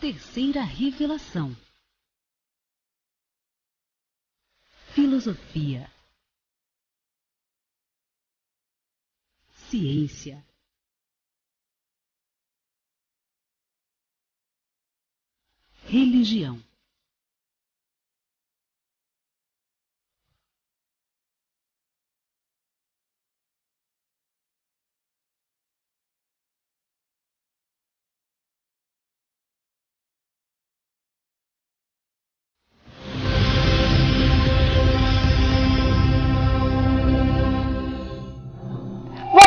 Terceira revelação. Filosofia. Ciência. Religião.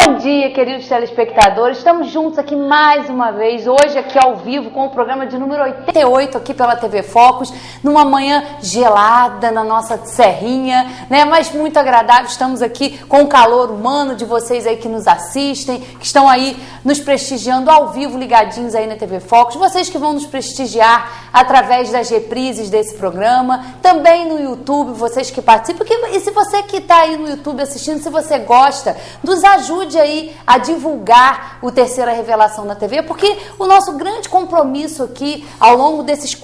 Bom dia, queridos telespectadores, estamos juntos aqui mais uma vez, hoje aqui ao vivo com o programa de número 88 aqui pela TV Focus, numa manhã gelada na nossa serrinha, né, mas muito agradável. Estamos aqui com o calor humano de vocês aí que nos assistem, que estão aí nos prestigiando ao vivo, ligadinhos aí na TV Focus, vocês que vão nos prestigiar através das reprises desse programa, também no YouTube, vocês que participam, e se você que está aí no YouTube assistindo, se você gosta, nos ajude aí a divulgar o Terceira Revelação na TV, porque o nosso grande compromisso aqui, ao longo desses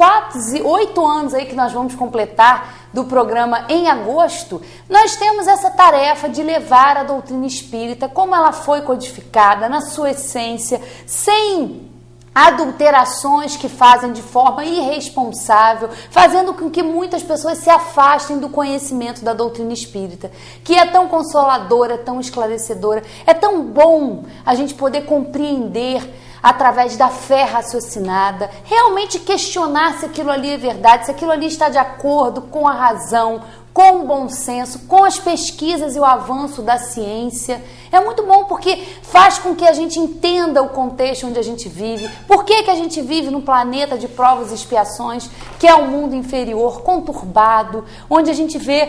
8 anos aí que nós vamos completar do programa em agosto, nós temos essa tarefa de levar a doutrina espírita, como ela foi codificada, na sua essência, sem adulterações que fazem de forma irresponsável, fazendo com que muitas pessoas se afastem do conhecimento da doutrina espírita, que é tão consoladora, tão esclarecedora. É tão bom a gente poder compreender através da fé raciocinada, realmente questionar se aquilo ali é verdade, se aquilo ali está de acordo com a razão, com o bom senso, com as pesquisas e o avanço da ciência. É muito bom porque faz com que a gente entenda o contexto onde a gente vive, por que a gente vive num planeta de provas e expiações, que é um mundo inferior, conturbado, onde a gente vê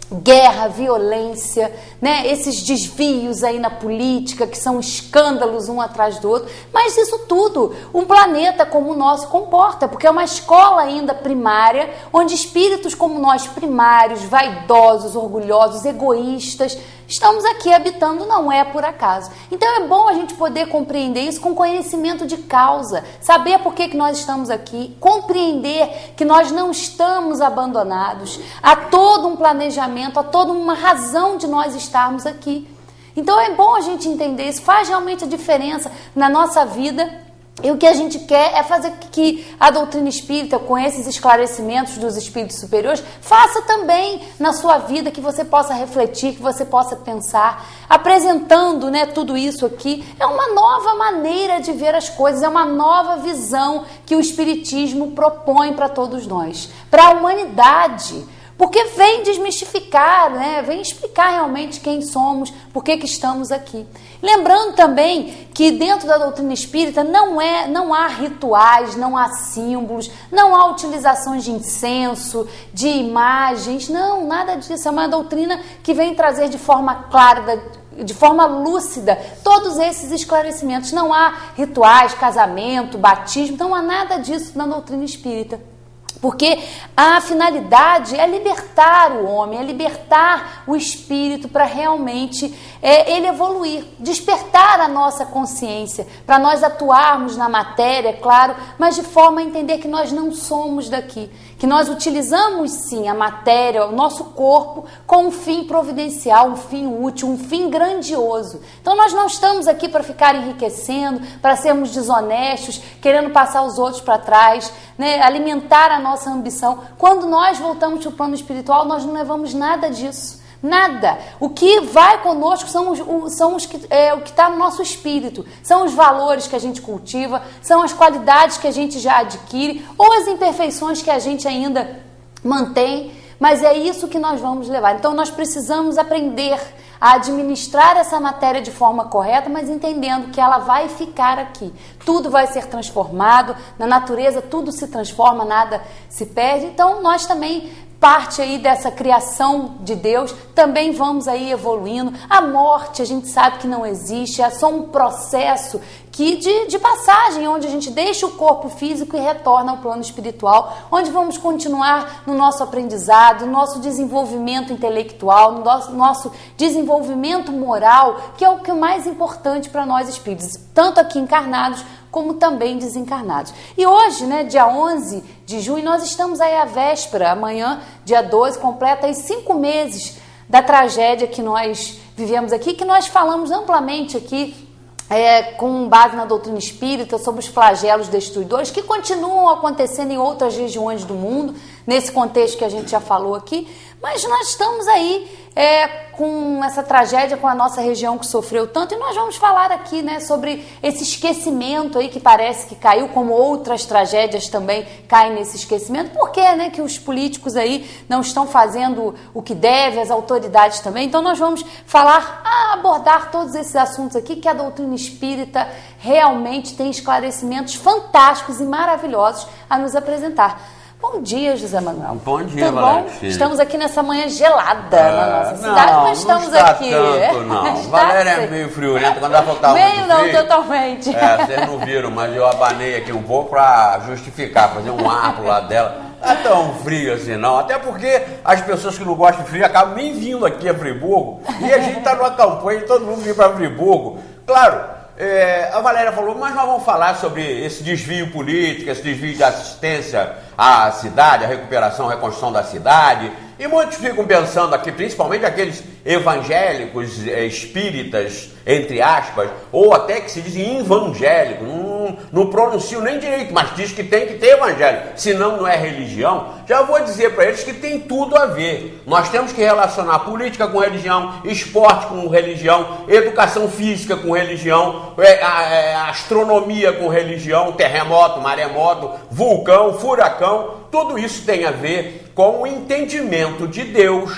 guerra, violência, né? Esses desvios aí na política, que são escândalos um atrás do outro, mas isso tudo um planeta como o nosso comporta, porque é uma escola ainda primária, onde espíritos como nós, primários, vaidosos, orgulhosos, egoístas, estamos aqui habitando, não é por acaso. Então é bom a gente poder compreender isso com conhecimento de causa, saber por que nós estamos aqui, compreender que nós não estamos abandonados, há todo um planejamento, há toda uma razão de nós estarmos aqui. Então é bom a gente entender isso, faz realmente a diferença na nossa vida. E o que a gente quer é fazer que a doutrina espírita, com esses esclarecimentos dos espíritos superiores, faça também na sua vida, que você possa refletir, que você possa pensar, apresentando, né, tudo isso aqui. É uma nova maneira de ver as coisas, é uma nova visão que o espiritismo propõe para todos nós, para a humanidade. Porque vem desmistificar, né? Vem explicar realmente quem somos, por que estamos aqui. Lembrando também que dentro da doutrina espírita não há rituais, não há símbolos, não há utilizações de incenso, de imagens, não, nada disso. É uma doutrina que vem trazer de forma clara, de forma lúcida, todos esses esclarecimentos. Não há rituais, casamento, batismo, não há nada disso na doutrina espírita. Porque a finalidade é libertar o homem, é libertar o espírito para realmente ele evoluir, despertar a nossa consciência, para nós atuarmos na matéria, claro, mas de forma a entender que nós não somos daqui, que nós utilizamos sim a matéria, o nosso corpo, com um fim providencial, um fim útil, um fim grandioso. Então nós não estamos aqui para ficar enriquecendo, para sermos desonestos, querendo passar os outros para trás, né, alimentar a nossa ambição. Quando nós voltamos para o plano espiritual, nós não levamos nada disso. Nada. O que vai conosco o que está no nosso espírito. São os valores que a gente cultiva, são as qualidades que a gente já adquire, ou as imperfeições que a gente ainda mantém, mas é isso que nós vamos levar. Então nós precisamos aprender a administrar essa matéria de forma correta, mas entendendo que ela vai ficar aqui. Tudo vai ser transformado, na natureza tudo se transforma, nada se perde. Então nós também, parte aí dessa criação de Deus, também vamos aí evoluindo. A morte a gente sabe que não existe, é só um processo de passagem, onde a gente deixa o corpo físico e retorna ao plano espiritual, onde vamos continuar no nosso aprendizado, no nosso desenvolvimento intelectual, no nosso desenvolvimento moral, que é o que é mais importante para nós espíritos, tanto aqui encarnados como também desencarnados. E hoje, né, dia 11 de junho, nós estamos aí à véspera, amanhã, dia 12, completa aí 5 meses da tragédia que nós vivemos aqui, que nós falamos amplamente aqui, com base na doutrina espírita, sobre os flagelos destruidores que continuam acontecendo em outras regiões do mundo, nesse contexto que a gente já falou aqui, mas nós estamos aí com essa tragédia, com a nossa região que sofreu tanto, e nós vamos falar aqui, né, sobre esse esquecimento aí que parece que caiu, como outras tragédias também caem nesse esquecimento. Por que, né, que os políticos aí não estão fazendo o que deve, as autoridades também? Então nós vamos falar, abordar todos esses assuntos aqui, que a doutrina espírita realmente tem esclarecimentos fantásticos e maravilhosos a nos apresentar. Bom dia, José Manuel. Bom dia, tudo Valéria. bom? Estamos aqui nessa manhã gelada na nossa cidade, mas estamos não está aqui. Tanto, não. Valéria é meio friorenta, quando ela falou meio não, totalmente. Vocês não viram, mas eu abanei aqui um pouco para justificar, fazer um ar pro lado dela. Não é tão frio assim, não. Até porque as pessoas que não gostam de frio acabam nem vindo aqui a Friburgo. E a gente está numa campanha de todo mundo vir para Friburgo. Claro. A Valéria falou, mas nós vamos falar sobre esse desvio político, esse desvio de assistência à cidade, a recuperação, a reconstrução da cidade. E muitos ficam pensando aqui, principalmente aqueles evangélicos, espíritas, entre aspas, ou até que se dizem evangélicos, não pronunciam nem direito, mas diz que tem que ter evangelho, senão não é religião. Já vou dizer para eles que tem tudo a ver. Nós temos que relacionar política com religião, esporte com religião, educação física com religião, astronomia com religião, terremoto, maremoto, vulcão, furacão, tudo isso tem a ver com o entendimento de Deus,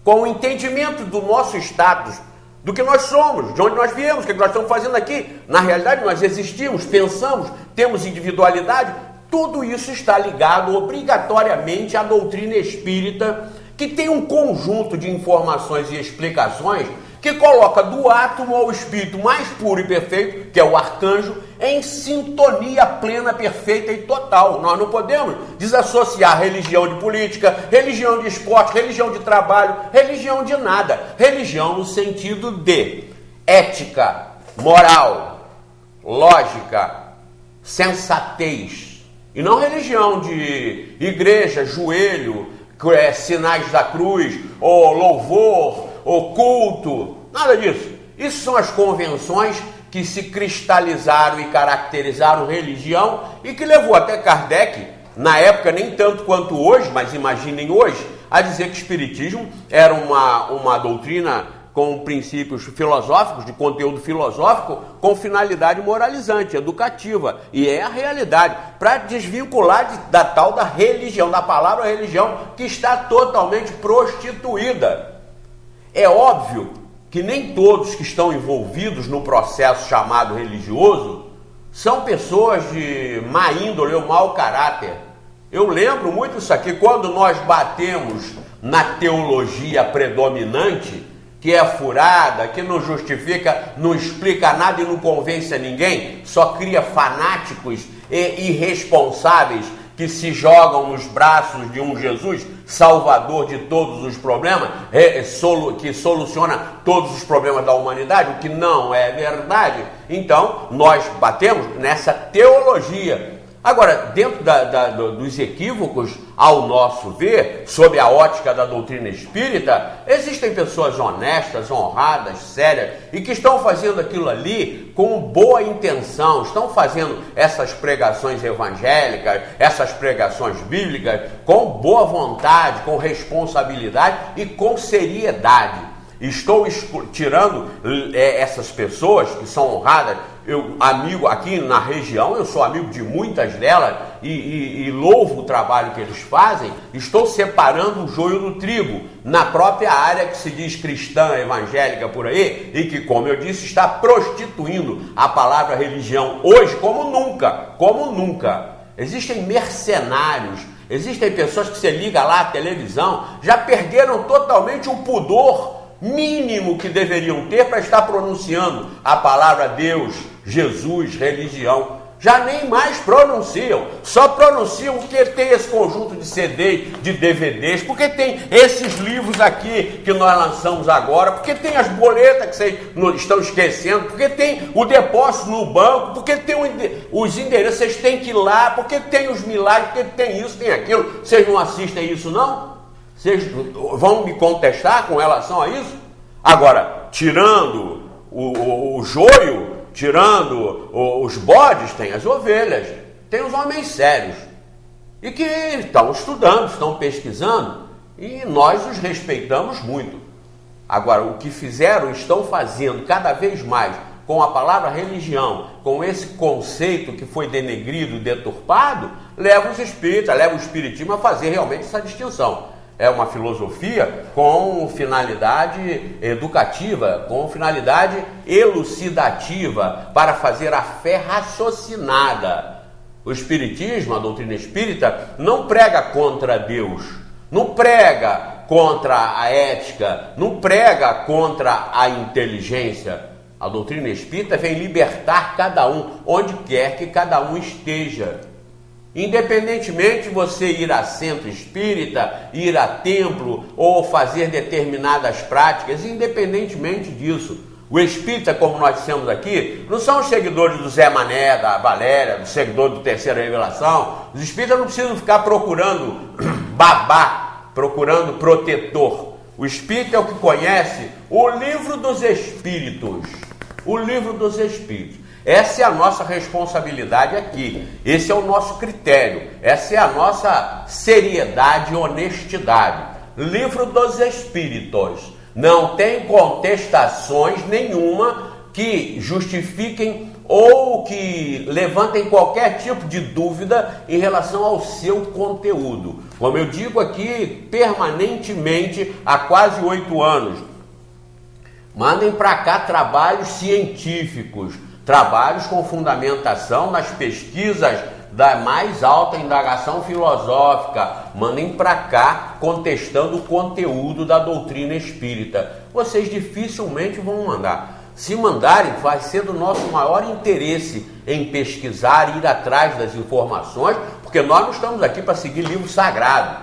com o entendimento do nosso status, do que nós somos, de onde nós viemos, o que nós estamos fazendo aqui. Na realidade, nós existimos, pensamos, temos individualidade. Tudo isso está ligado obrigatoriamente à doutrina espírita, que tem um conjunto de informações e explicações que coloca do átomo ao espírito mais puro e perfeito, que é o arcanjo, em sintonia plena, perfeita e total. Nós não podemos desassociar religião de política, religião de esporte, religião de trabalho, religião de nada. Religião no sentido de ética, moral, lógica, sensatez. E não religião de igreja, joelho, sinais da cruz, ou louvor, ou culto, nada disso. Isso são as convenções que se cristalizaram e caracterizaram religião e que levou até Kardec, na época nem tanto quanto hoje, mas imaginem hoje, a dizer que o espiritismo era uma doutrina com princípios filosóficos, de conteúdo filosófico, com finalidade moralizante, educativa. E é a realidade, para desvincular da tal da religião, da palavra religião, que está totalmente prostituída. É óbvio que nem todos que estão envolvidos no processo chamado religioso são pessoas de má índole ou mau caráter. Eu lembro muito isso aqui, quando nós batemos na teologia predominante, que é furada, que não justifica, não explica nada e não convence a ninguém, só cria fanáticos e irresponsáveis que se jogam nos braços de um Jesus salvador de todos os problemas, que soluciona todos os problemas da humanidade, o que não é verdade. Então, nós batemos nessa teologia. Agora, dentro dos equívocos, ao nosso ver, sob a ótica da doutrina espírita, existem pessoas honestas, honradas, sérias, e que estão fazendo aquilo ali com boa intenção, estão fazendo essas pregações evangélicas, essas pregações bíblicas, com boa vontade, com responsabilidade e com seriedade. Estou tirando essas pessoas que são honradas, amigo aqui na região, eu sou amigo de muitas delas e louvo o trabalho que eles fazem. Estou separando o joio do trigo na própria área que se diz cristã, evangélica por aí, e que, como eu disse, está prostituindo a palavra religião hoje como nunca, como nunca. Existem mercenários, existem pessoas que você liga lá à televisão, já perderam totalmente o pudor mínimo que deveriam ter para estar pronunciando a palavra Deus, Jesus, religião. já nem mais pronunciam, só pronunciam porque tem esse conjunto de CDs, de DVDs, porque tem esses livros aqui que nós lançamos agora, porque tem as boletas que vocês estão esquecendo, porque tem o depósito no banco, porque tem os endereços, vocês têm que ir lá, porque tem os milagres, porque tem isso, tem aquilo. Vocês não assistem isso, não? Vocês vão me contestar com relação a isso? Agora, tirando o joio, tirando os bodes, tem as ovelhas, tem os homens sérios, e que estão estudando, estão pesquisando, e nós os respeitamos muito. Agora, o que fizeram, estão fazendo cada vez mais com a palavra religião, com esse conceito que foi denegrido, deturpado, leva os espíritas, leva o espiritismo a fazer realmente essa distinção. É uma filosofia com finalidade educativa, com finalidade elucidativa, para fazer a fé raciocinada. O espiritismo, a doutrina espírita, não prega contra Deus, não prega contra a ética, não prega contra a inteligência. A doutrina espírita vem libertar cada um, onde quer que cada um esteja. Independentemente de você ir a centro espírita, ir a templo ou fazer determinadas práticas, independentemente disso, o espírita, como nós dissemos aqui, não são os seguidores do Zé Mané, da Valéria, do seguidor do Terceira Revelação. Os espíritas não precisam ficar procurando babá, procurando protetor. O espírita é o que conhece o livro dos espíritos. O livro dos espíritos. Essa é a nossa responsabilidade aqui, esse é o nosso critério, essa é a nossa seriedade e honestidade. Livro dos Espíritos, não tem contestações nenhuma que justifiquem ou que levantem qualquer tipo de dúvida em relação ao seu conteúdo. Como eu digo aqui permanentemente há quase 8 anos, mandem para cá trabalhos científicos, trabalhos com fundamentação nas pesquisas da mais alta indagação filosófica. Mandem para cá contestando o conteúdo da doutrina espírita. Vocês dificilmente vão mandar. Se mandarem, vai ser do nosso maior interesse em pesquisar, ir atrás das informações, porque nós não estamos aqui para seguir livro sagrado.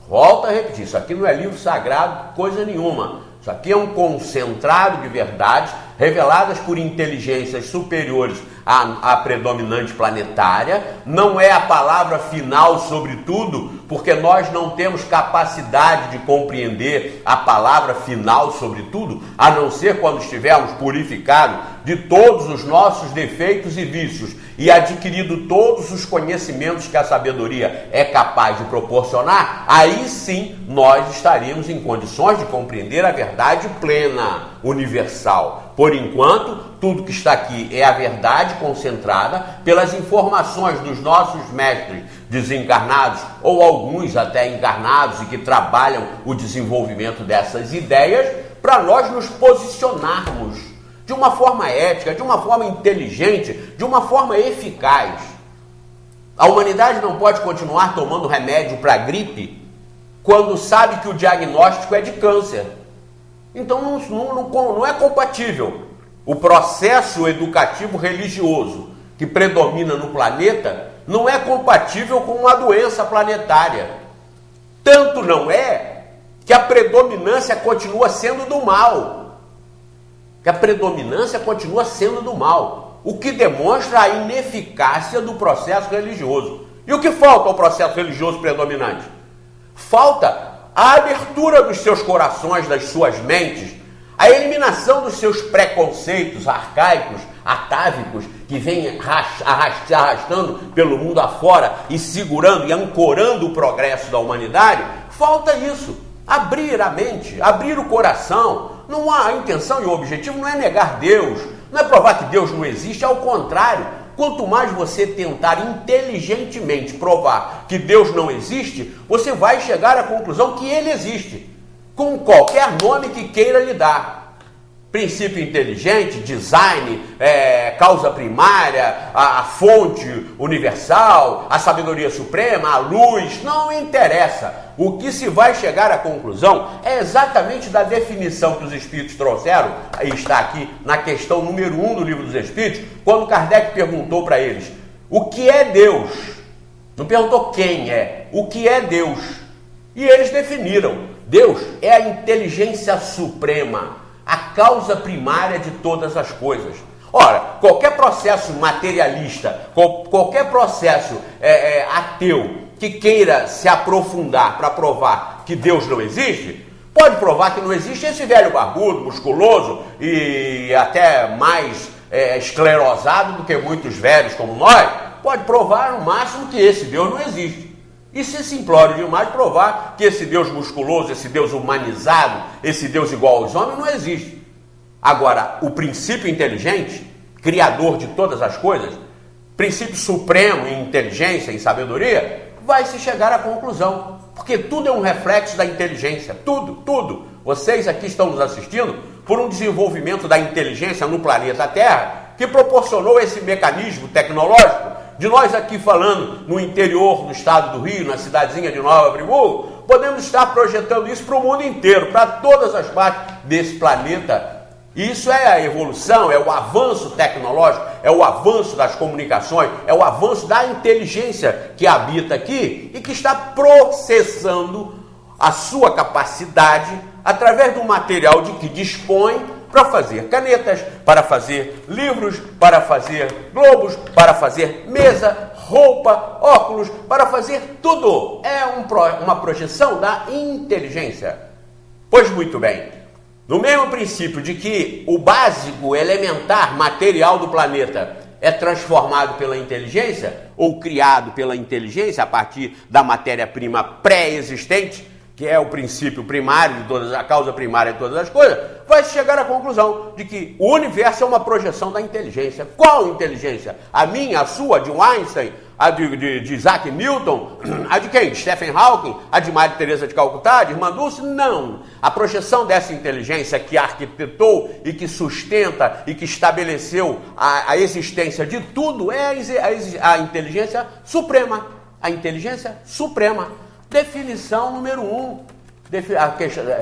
Volto a repetir, isso aqui não é livro sagrado, coisa nenhuma. Isso aqui é um concentrado de verdades reveladas por inteligências superiores à predominante planetária. Não é a palavra final sobre tudo, porque nós não temos capacidade de compreender a palavra final sobre tudo, a não ser quando estivermos purificados de todos os nossos defeitos e vícios e adquirido todos os conhecimentos que a sabedoria é capaz de proporcionar. Aí sim nós estaríamos em condições de compreender a verdade plena, universal. Por enquanto, tudo que está aqui é a verdade concentrada pelas informações dos nossos mestres desencarnados, ou alguns até encarnados e que trabalham o desenvolvimento dessas ideias, para nós nos posicionarmos de uma forma ética, de uma forma inteligente, de uma forma eficaz. A humanidade não pode continuar tomando remédio para gripe quando sabe que o diagnóstico é de câncer. Então não é compatível. O processo educativo religioso que predomina no planeta não é compatível com uma doença planetária. Tanto não é que a predominância continua sendo do mal. Que a predominância continua sendo do mal. O que demonstra a ineficácia do processo religioso. E o que falta ao processo religioso predominante? Falta a abertura dos seus corações, das suas mentes, a eliminação dos seus preconceitos arcaicos, atávicos, que vêm arrastando pelo mundo afora e segurando e ancorando o progresso da humanidade. Falta isso, abrir a mente, abrir o coração. Não há a intenção e o objetivo não é negar Deus, não é provar que Deus não existe, ao contrário. Quanto mais você tentar inteligentemente provar que Deus não existe, você vai chegar à conclusão que Ele existe, com qualquer nome que queira lhe dar. Princípio inteligente, design, causa primária, a fonte universal, a sabedoria suprema, a luz, não interessa. O que se vai chegar à conclusão é exatamente da definição que os Espíritos trouxeram, aí está aqui na questão número 1 do Livro dos Espíritos, quando Kardec perguntou para eles: o que é Deus. Não perguntou quem é, o que é Deus. E eles definiram: Deus é a inteligência suprema, a causa primária de todas as coisas. Ora, qualquer processo materialista, qualquer processo ateu que queira se aprofundar para provar que Deus não existe, pode provar que não existe esse velho barbudo, musculoso e até mais esclerosado do que muitos velhos como nós, pode provar no máximo que esse Deus não existe. E se simplório demais provar que esse Deus musculoso, esse Deus humanizado, esse Deus igual aos homens não existe. Agora, o princípio inteligente, criador de todas as coisas, princípio supremo em inteligência e sabedoria, vai se chegar à conclusão. Porque tudo é um reflexo da inteligência. Tudo. Vocês aqui estão nos assistindo por um desenvolvimento da inteligência no planeta Terra que proporcionou esse mecanismo tecnológico de nós aqui falando no interior do estado do Rio, na cidadezinha de Nova Friburgo, podemos estar projetando isso para o mundo inteiro, para todas as partes desse planeta. Isso é a evolução, é o avanço tecnológico, é o avanço das comunicações, é o avanço da inteligência que habita aqui e que está processando a sua capacidade através do material de que dispõe para fazer canetas, para fazer livros, para fazer globos, para fazer mesa, roupa, óculos, para fazer tudo. É uma projeção da inteligência. Pois muito bem, no mesmo princípio de que o básico, elementar, material do planeta é transformado pela inteligência, ou criado pela inteligência a partir da matéria-prima pré-existente, que é o princípio primário de todas, a causa primária de todas as coisas, vai chegar à conclusão de que o universo é uma projeção da inteligência. Qual inteligência? A minha, a sua, a de Einstein, a de Isaac Newton, a de quem? De Stephen Hawking, a de Maria Teresa de Calcutá, de Irmã Dulce? Não. A projeção dessa inteligência que arquitetou e que sustenta e que estabeleceu a existência de tudo é a inteligência suprema. A inteligência suprema. Definição número 1.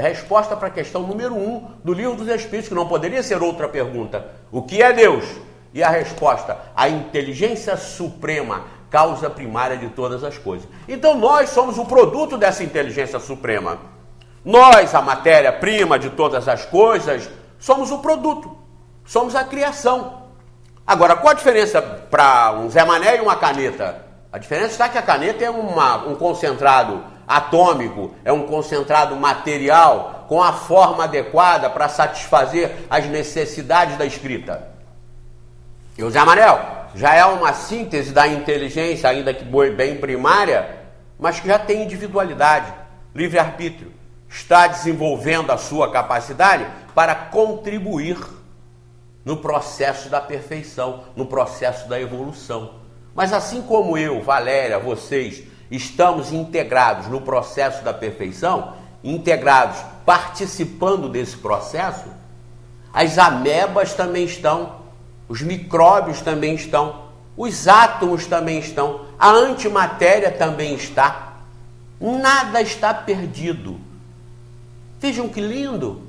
Resposta para a questão número 1 do Livro dos Espíritos, que não poderia ser outra pergunta. O que é Deus? E a resposta: a inteligência suprema, causa primária de todas as coisas. Então nós somos o produto dessa inteligência suprema. Nós, a matéria-prima de todas as coisas, somos o produto. Somos a criação. Agora, qual a diferença para um Zé Mané e uma caneta? A diferença está que a caneta é um concentrado atômico, é um concentrado material com a forma adequada para satisfazer as necessidades da escrita. E o Zé Manel já é uma síntese da inteligência, ainda que bem primária, mas que já tem individualidade, livre-arbítrio. Está desenvolvendo a sua capacidade para contribuir no processo da perfeição, no processo da evolução. Mas assim como eu, Valéria, vocês, estamos integrados no processo da perfeição, integrados, participando desse processo, as amebas também estão, os micróbios também estão, os átomos também estão, a antimatéria também está. Nada está perdido. Vejam que lindo!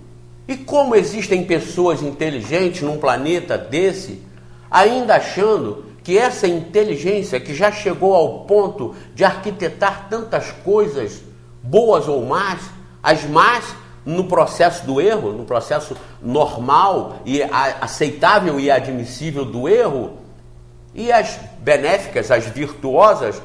E como existem pessoas inteligentes num planeta desse, ainda achando que essa inteligência que já chegou ao ponto de arquitetar tantas coisas, boas ou más, as más no processo do erro, no processo normal e aceitável e admissível do erro, e as benéficas, as virtuosas,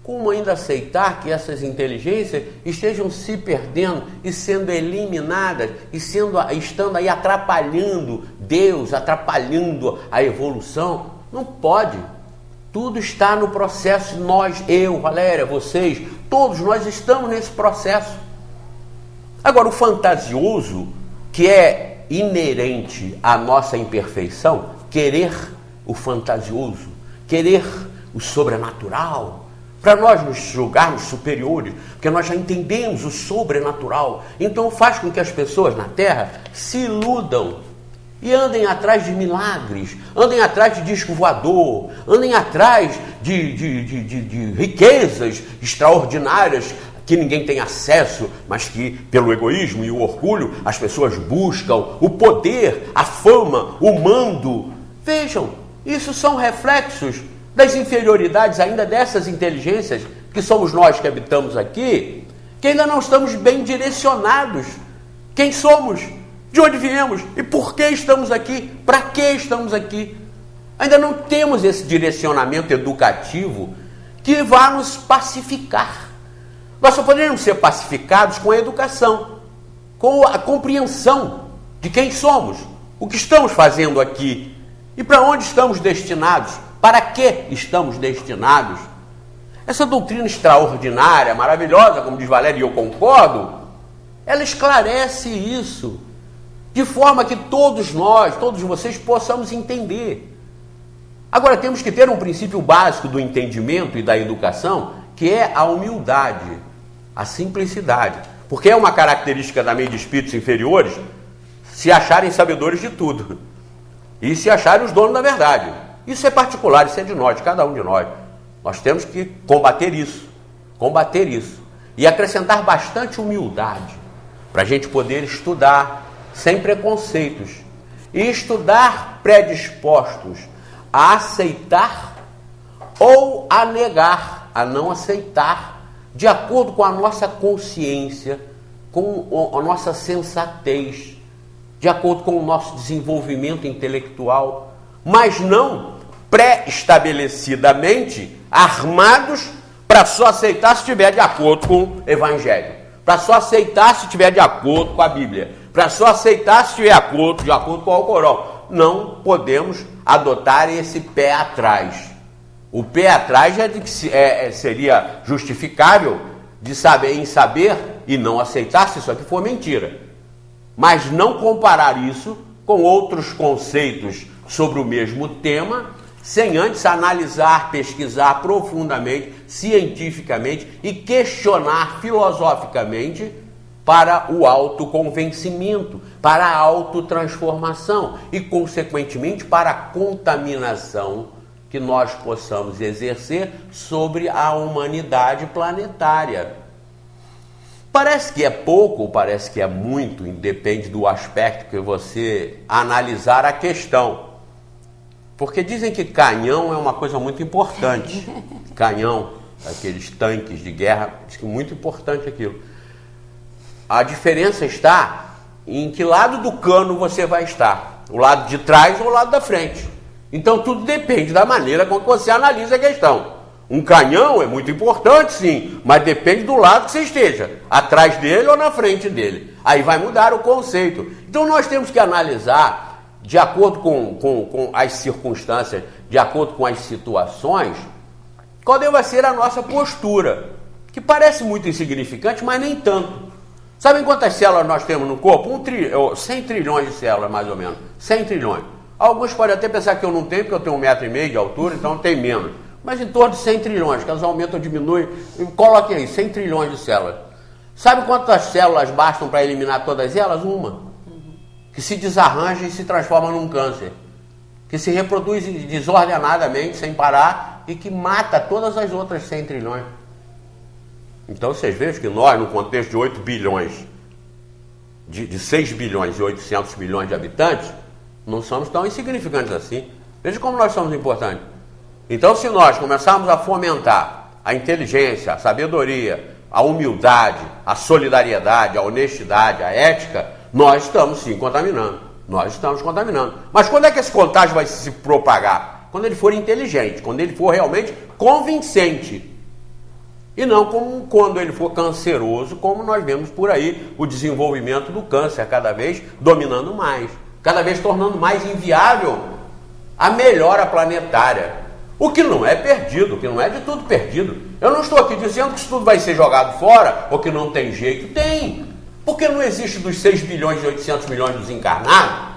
como ainda aceitar que essas inteligências estejam se perdendo e sendo eliminadas e estando aí atrapalhando Deus, atrapalhando a evolução? Não pode. Tudo está no processo. Nós, eu, Valéria, vocês, todos nós estamos nesse processo. Agora, o fantasioso, que é inerente à nossa imperfeição, querer o fantasioso, querer o sobrenatural, para nós nos julgarmos superiores, porque nós já entendemos o sobrenatural. Então faz com que as pessoas na Terra se iludam e andem atrás de milagres, andem atrás de disco voador, andem atrás de riquezas extraordinárias que ninguém tem acesso, mas que pelo egoísmo e o orgulho as pessoas buscam, o poder, a fama, o mando. Vejam, isso são reflexos das inferioridades ainda dessas inteligências, que somos nós que habitamos aqui, que ainda não estamos bem direcionados. Quem somos? De onde viemos? E por que estamos aqui? Para que estamos aqui? Ainda não temos esse direcionamento educativo que vá nos pacificar. Nós só poderemos ser pacificados com a educação, com a compreensão de quem somos, o que estamos fazendo aqui e para onde estamos destinados, para que estamos destinados. Essa doutrina extraordinária, maravilhosa, como diz Valéria, e eu concordo, ela esclarece isso, de forma que todos nós, todos vocês possamos entender. Agora, temos que ter um princípio básico do entendimento e da educação, que é a humildade, a simplicidade. Porque é uma característica também de espíritos inferiores se acharem sabedores de tudo e se acharem os donos da verdade. Isso é particular, isso é de nós, de cada um de nós. Nós temos que combater isso e acrescentar bastante humildade para a gente poder estudar sem preconceitos e estudar predispostos a aceitar ou a negar, a não aceitar, de acordo com a nossa consciência, com a nossa sensatez, de acordo com o nosso desenvolvimento intelectual, mas não pré-estabelecidamente armados para só aceitar se estiver de acordo com o Evangelho, para só aceitar se estiver de acordo com a Bíblia, para só aceitar se estiver de acordo com o Alcorão. Não podemos adotar esse pé atrás. O pé atrás seria justificável em saber e não aceitar se isso aqui for mentira. Mas não comparar isso com outros conceitos sobre o mesmo tema, sem antes analisar, pesquisar profundamente, cientificamente e questionar filosoficamente para o autoconvencimento, para a autotransformação e, consequentemente, para a contaminação que nós possamos exercer sobre a humanidade planetária. Parece que é pouco, parece que é muito, depende do aspecto que você analisar a questão. Porque dizem que canhão é uma coisa muito importante. Canhão, aqueles tanques de guerra, diz que é muito importante aquilo. A diferença está em que lado do cano você vai estar. O lado de trás ou o lado da frente. Então tudo depende da maneira com que você analisa a questão. Um canhão é muito importante, sim, mas depende do lado que você esteja, atrás dele ou na frente dele. Aí vai mudar o conceito. Então nós temos que analisar, de acordo com as circunstâncias, de acordo com as situações, qual deve ser a nossa postura, que parece muito insignificante, mas nem tanto. Sabem quantas células nós temos no corpo? 100 trilhões de células, mais ou menos. 100 trilhões. Alguns podem até pensar que eu não tenho, porque eu tenho 1,5 m de altura, então tem menos. Mas em torno de 100 trilhões, que elas aumentam ou diminuem. Coloque aí, 100 trilhões de células. Sabe quantas células bastam para eliminar todas elas? Uma. Que se desarranja e se transforma num câncer. Que se reproduz desordenadamente, sem parar, e que mata todas as outras 100 trilhões. Então vocês vejam que nós, no contexto de 8 bilhões, de 6 bilhões e 800 milhões de habitantes, não somos tão insignificantes assim. Veja como nós somos importantes. Então, se nós começarmos a fomentar a inteligência, a sabedoria, a humildade, a solidariedade, a honestidade, a ética, nós estamos sim contaminando. Nós estamos contaminando. Mas quando é que esse contágio vai se propagar? Quando ele for inteligente, quando ele for realmente convincente. E não como quando ele for canceroso, como nós vemos por aí o desenvolvimento do câncer cada vez dominando mais, cada vez tornando mais inviável a melhora planetária. O que não é perdido, o que não é de tudo perdido. Eu não estou aqui dizendo que isso tudo vai ser jogado fora ou que não tem jeito. Tem. Porque não existe dos 6 bilhões e 800 milhões dos encarnados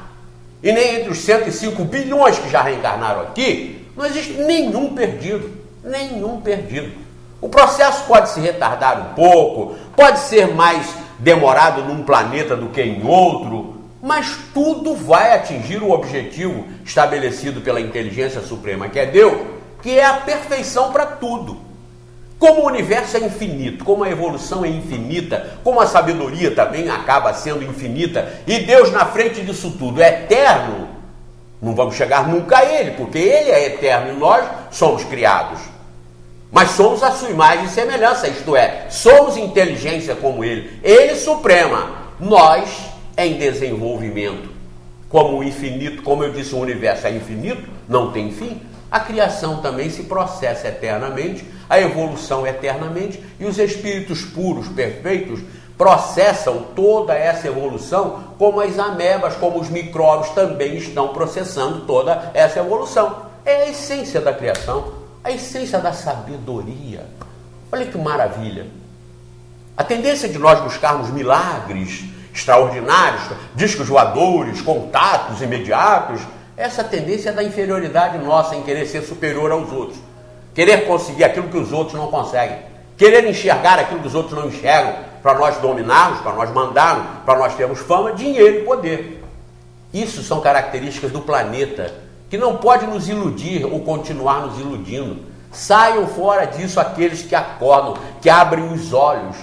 e nem entre os 105 bilhões que já reencarnaram aqui, não existe nenhum perdido. Nenhum perdido. O processo pode se retardar um pouco, pode ser mais demorado num planeta do que em outro, mas tudo vai atingir o objetivo estabelecido pela inteligência suprema, que é Deus, que é a perfeição para tudo. Como o universo é infinito, como a evolução é infinita, como a sabedoria também acaba sendo infinita, e Deus na frente disso tudo é eterno, Não vamos chegar nunca a Ele, porque Ele é eterno e nós somos criados. Mas somos a sua imagem e semelhança, isto é, somos inteligência como Ele. Ele suprema, nós em desenvolvimento. Como o infinito, como eu disse, o universo é infinito, não tem fim. A criação também se processa eternamente, a evolução eternamente, e os espíritos puros, perfeitos, processam toda essa evolução, como as amebas, como os micróbios também estão processando toda essa evolução. É a essência da criação, a essência da sabedoria. Olha que maravilha! A tendência de nós buscarmos milagres extraordinários, discos voadores, contatos imediatos, essa tendência é da inferioridade nossa em querer ser superior aos outros, querer conseguir aquilo que os outros não conseguem, querer enxergar aquilo que os outros não enxergam, para nós dominarmos, para nós mandarmos, para nós termos fama, dinheiro e poder. Isso são características do planeta, que não pode nos iludir ou continuar nos iludindo. Saiam fora disso aqueles que acordam, que abrem os olhos.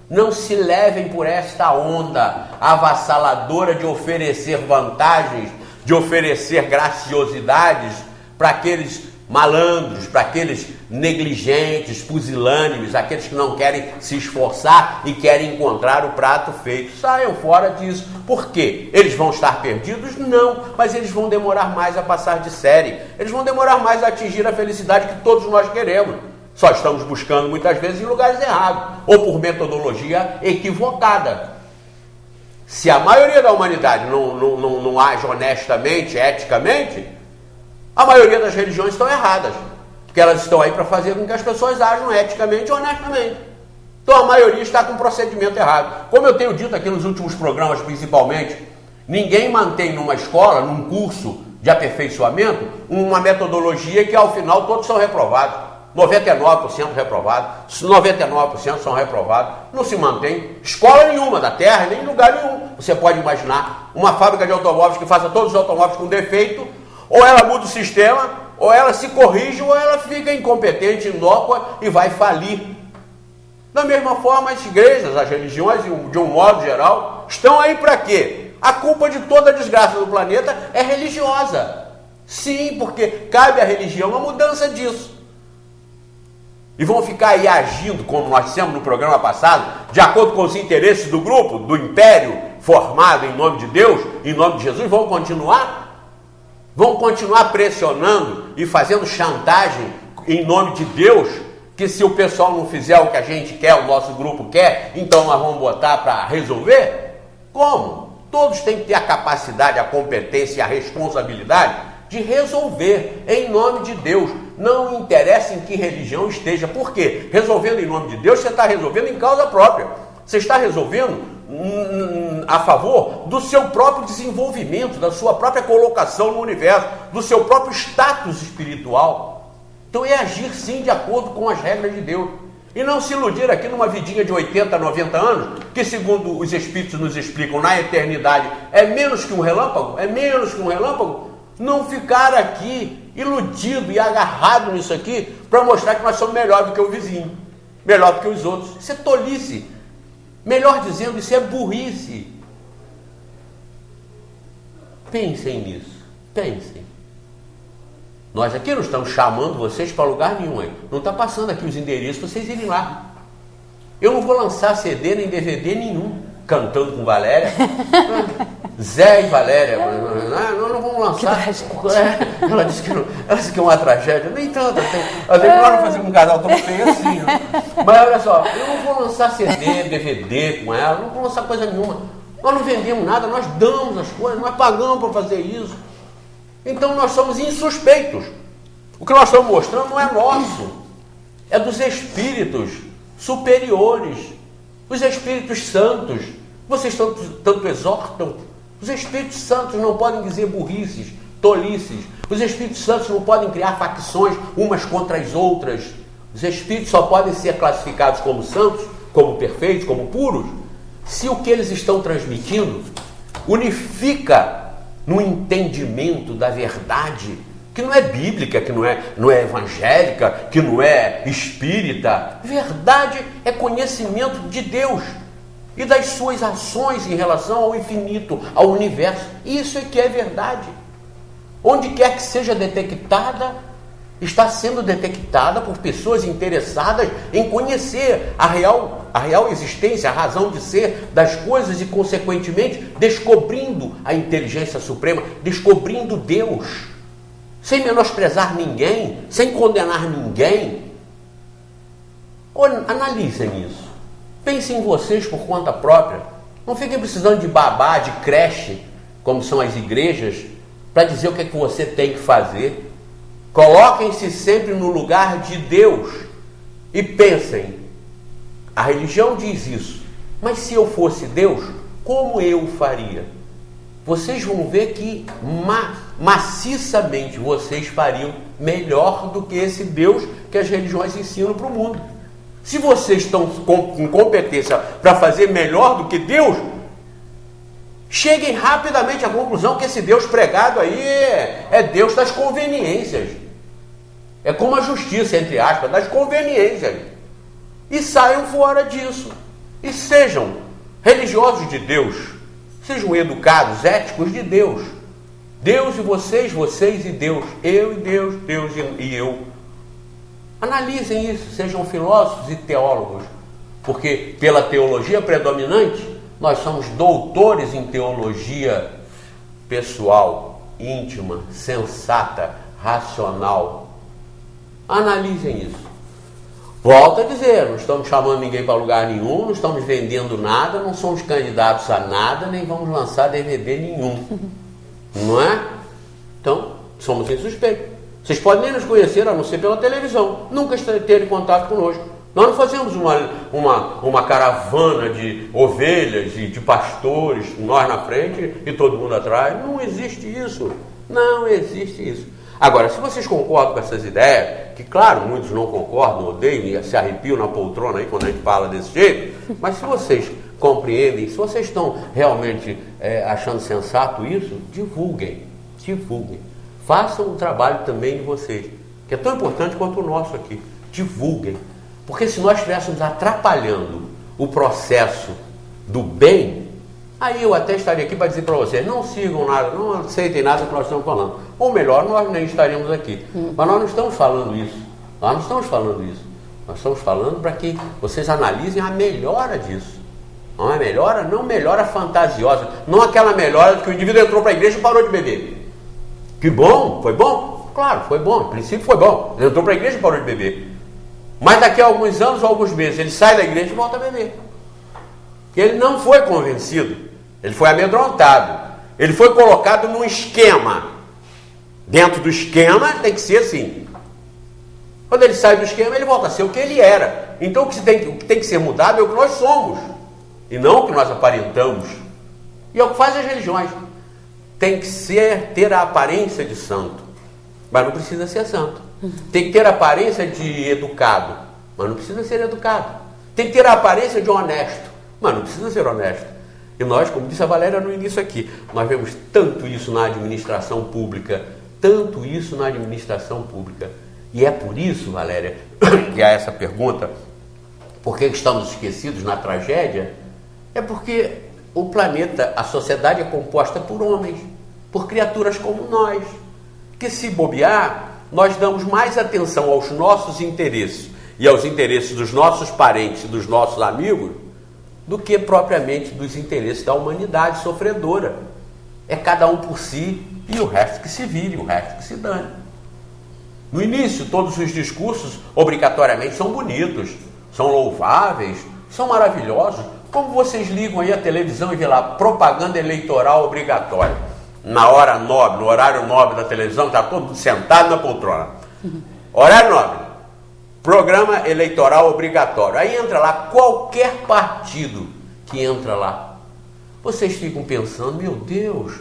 Não se levem por esta onda avassaladora de oferecer vantagens, de oferecer graciosidades para aqueles malandros, para aqueles negligentes, pusilânimes, aqueles que não querem se esforçar e querem encontrar o prato feito. Saiam fora disso. Por quê? Eles vão estar perdidos? Não, mas eles vão demorar mais a passar de série. Eles vão demorar mais a atingir a felicidade que todos nós queremos. Só estamos buscando muitas vezes em lugares errados, ou por metodologia equivocada. Se a maioria da humanidade não age honestamente, eticamente, a maioria das religiões estão erradas, porque elas estão aí para fazer com que as pessoas ajam eticamente e honestamente. Então a maioria está com um procedimento errado. Como eu tenho dito aqui nos últimos programas principalmente, ninguém mantém numa escola, num curso de aperfeiçoamento, uma metodologia que ao final todos são reprovados. 99% reprovados, 99% são reprovados, não se mantém escola nenhuma da Terra, nem em lugar nenhum. Você pode imaginar uma fábrica de automóveis que faça todos os automóveis com defeito, ou ela muda o sistema, ou ela se corrige, ou ela fica incompetente, inócua e vai falir. Da mesma forma, as igrejas, as religiões, de um modo geral, estão aí para quê? A culpa de toda a desgraça do planeta é religiosa. Sim, porque cabe à religião a mudança disso. E vão ficar aí agindo, como nós dissemos no programa passado, de acordo com os interesses do grupo, do império formado em nome de Deus, em nome de Jesus, vão continuar pressionando e fazendo chantagem em nome de Deus, que se o pessoal não fizer o que a gente quer, o nosso grupo quer, então nós vamos botar para resolver? Como? Todos têm que ter a capacidade, a competência e a responsabilidade de resolver em nome de Deus. Não interessa em que religião esteja. Por quê? Resolvendo em nome de Deus, você está resolvendo em causa própria. Você está resolvendo a favor do seu próprio desenvolvimento, da sua própria colocação no universo, do seu próprio status espiritual. Então é agir sim de acordo com as regras de Deus. E não se iludir aqui numa vidinha de 80, 90 anos, que segundo os Espíritos nos explicam, na eternidade é menos que um relâmpago, Não ficar aqui iludido e agarrado nisso aqui para mostrar que nós somos melhor do que o vizinho, melhor do que os outros. Isso é tolice. Melhor dizendo, isso é burrice. Pensem nisso. Pensem. Nós aqui não estamos chamando vocês para lugar nenhum. Hein? Não está passando aqui os endereços para vocês irem lá. Eu não vou lançar CD nem DVD nenhum cantando com Valéria. Zé e Valéria, não vamos lançar. Ela disse que é uma tragédia. Nem tanto. Até que nós não fazemos um casal tão feio assim. Mas olha só, eu não vou lançar CD, DVD com ela, não vou lançar coisa nenhuma. Nós não vendemos nada, nós damos as coisas, nós pagamos para fazer isso. Então nós somos insuspeitos. O que nós estamos mostrando não é nosso, é dos espíritos superiores, os espíritos santos. Vocês tanto exortam. Os Espíritos Santos não podem dizer burrices, tolices. Os Espíritos Santos não podem criar facções umas contra as outras. Os Espíritos só podem ser classificados como santos, como perfeitos, como puros, se o que eles estão transmitindo unifica no entendimento da verdade, que não é bíblica, que não é evangélica, que não é espírita. Verdade é conhecimento de Deus e das suas ações em relação ao infinito, ao universo. Isso é que é verdade. onde quer que seja detectada, está sendo detectada por pessoas interessadas em conhecer a real existência, a razão de ser das coisas e, consequentemente, descobrindo a inteligência suprema, descobrindo Deus, sem menosprezar ninguém, sem condenar ninguém. Analisem isso. Pensem em vocês por conta própria. Não fiquem precisando de babá, de creche, como são as igrejas, para dizer o que é que você tem que fazer. Coloquem-se sempre no lugar de Deus e pensem, a religião diz isso, mas se eu fosse Deus, como eu faria? Vocês vão ver que maciçamente vocês fariam melhor do que esse Deus que as religiões ensinam para o mundo. Se vocês estão com competência para fazer melhor do que Deus, cheguem rapidamente à conclusão que esse Deus pregado aí é Deus das conveniências. É como a justiça, entre aspas, das conveniências. E saiam fora disso. E sejam religiosos de Deus. Sejam educados, éticos de Deus. Deus e vocês, vocês e Deus. Eu e Deus, Deus e eu. Analisem isso, sejam filósofos e teólogos. Porque pela teologia predominante, nós somos doutores em teologia pessoal, íntima, sensata, racional. Analisem isso. Volto a dizer, não estamos chamando ninguém para lugar nenhum, não estamos vendendo nada, não somos candidatos a nada, nem vamos lançar DVD nenhum. Não é? Então, somos insuspeitos. Vocês podem nem nos conhecer, a não ser pela televisão. Nunca terem contato conosco. Nós não fazemos uma caravana de ovelhas e de pastores, nós na frente e todo mundo atrás. Não existe isso. Não existe isso. Agora, se vocês concordam com essas ideias, que claro, muitos não concordam, odeiam e se arrepiam na poltrona aí quando a gente fala desse jeito, mas se vocês compreendem, se vocês estão realmente achando sensato isso, divulguem. Façam o trabalho também de vocês, que é tão importante quanto o nosso aqui. Divulguem. Porque se nós estivéssemos atrapalhando o processo do bem, aí eu até estaria aqui para dizer para vocês, não sigam nada, não aceitem nada que nós estamos falando. Ou melhor, nós nem estaríamos aqui. Mas nós não estamos falando isso. Nós estamos falando para que vocês analisem a melhora disso. Não é melhora, não melhora fantasiosa. Não aquela melhora que o indivíduo entrou para a igreja e parou de beber. Que bom, foi bom? Claro, foi bom, no princípio foi bom. Ele entrou para a igreja e parou de beber. Mas daqui a alguns anos ou alguns meses, ele sai da igreja e volta a beber. Ele não foi convencido, ele foi amedrontado, ele foi colocado num esquema. Dentro do esquema tem que ser assim. Quando ele sai do esquema, ele volta a ser o que ele era. Então o que tem que ser mudado é o que nós somos, e não o que nós aparentamos. E é o que fazem as religiões. Tem que ter a aparência de santo, mas não precisa ser santo. Tem que ter a aparência de educado, mas não precisa ser educado. Tem que ter a aparência de honesto, mas não precisa ser honesto. E nós, como disse a Valéria no início aqui, nós vemos tanto isso na administração pública, E é por isso, Valéria, que há essa pergunta, por que estamos esquecidos na tragédia? É porque o planeta, a sociedade é composta por homens, por criaturas como nós, que se bobear, nós damos mais atenção aos nossos interesses e aos interesses dos nossos parentes e dos nossos amigos do que propriamente dos interesses da humanidade sofredora. É cada um por si e o resto que se vire, o resto que se dane. No início, todos os discursos obrigatoriamente são bonitos, são louváveis, são maravilhosos. Como vocês ligam aí a televisão e vê lá propaganda eleitoral obrigatória. Na hora nobre, no horário nobre da televisão, está todo mundo sentado na poltrona. Horário nobre, programa eleitoral obrigatório. Aí entra lá qualquer partido que entra lá. Vocês ficam pensando, meu Deus,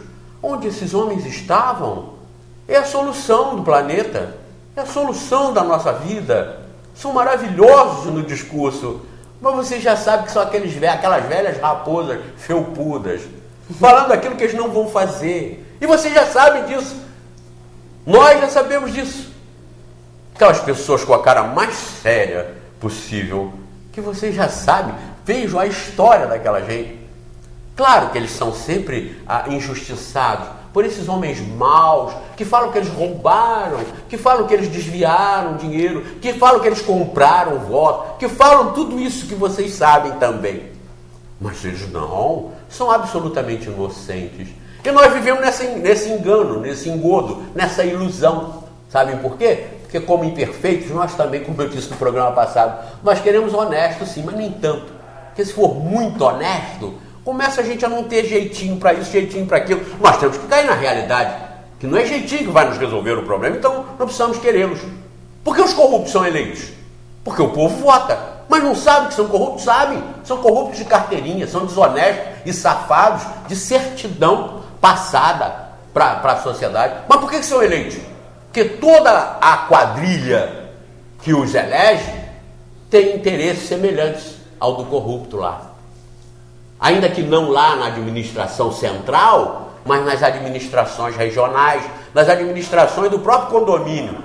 onde esses homens estavam? É a solução do planeta, é a solução da nossa vida. São maravilhosos no discurso, mas vocês já sabem que são aquelas velhas raposas felpudas, falando aquilo que eles não vão fazer. E vocês já sabem disso. Nós já sabemos disso. Aquelas pessoas com a cara mais séria possível, que vocês já sabem, vejam a história daquela gente. Claro que eles são sempre injustiçados, por esses homens maus, que falam que eles roubaram, que falam que eles desviaram dinheiro, que falam que eles compraram voto, que falam tudo isso que vocês sabem também. Mas eles não, são absolutamente inocentes. E nós vivemos nesse engano, nesse engodo, nessa ilusão. Sabem por quê? Porque como imperfeitos, nós também, como eu disse no programa passado, nós queremos honesto sim, mas nem tanto. Porque se for muito honesto, começa a gente a não ter jeitinho para isso, jeitinho para aquilo. Nós temos que cair na realidade, que não é jeitinho que vai nos resolver o problema, então não precisamos querê-los. Por que os corruptos são eleitos? Porque o povo vota, mas não sabe que são corruptos, sabe? São corruptos de carteirinha, são desonestos e safados de certidão passada para a sociedade. Mas por que são eleitos? Porque toda a quadrilha que os elege tem interesses semelhantes ao do corrupto lá. Ainda que não lá na administração central, mas nas administrações regionais, nas administrações do próprio condomínio.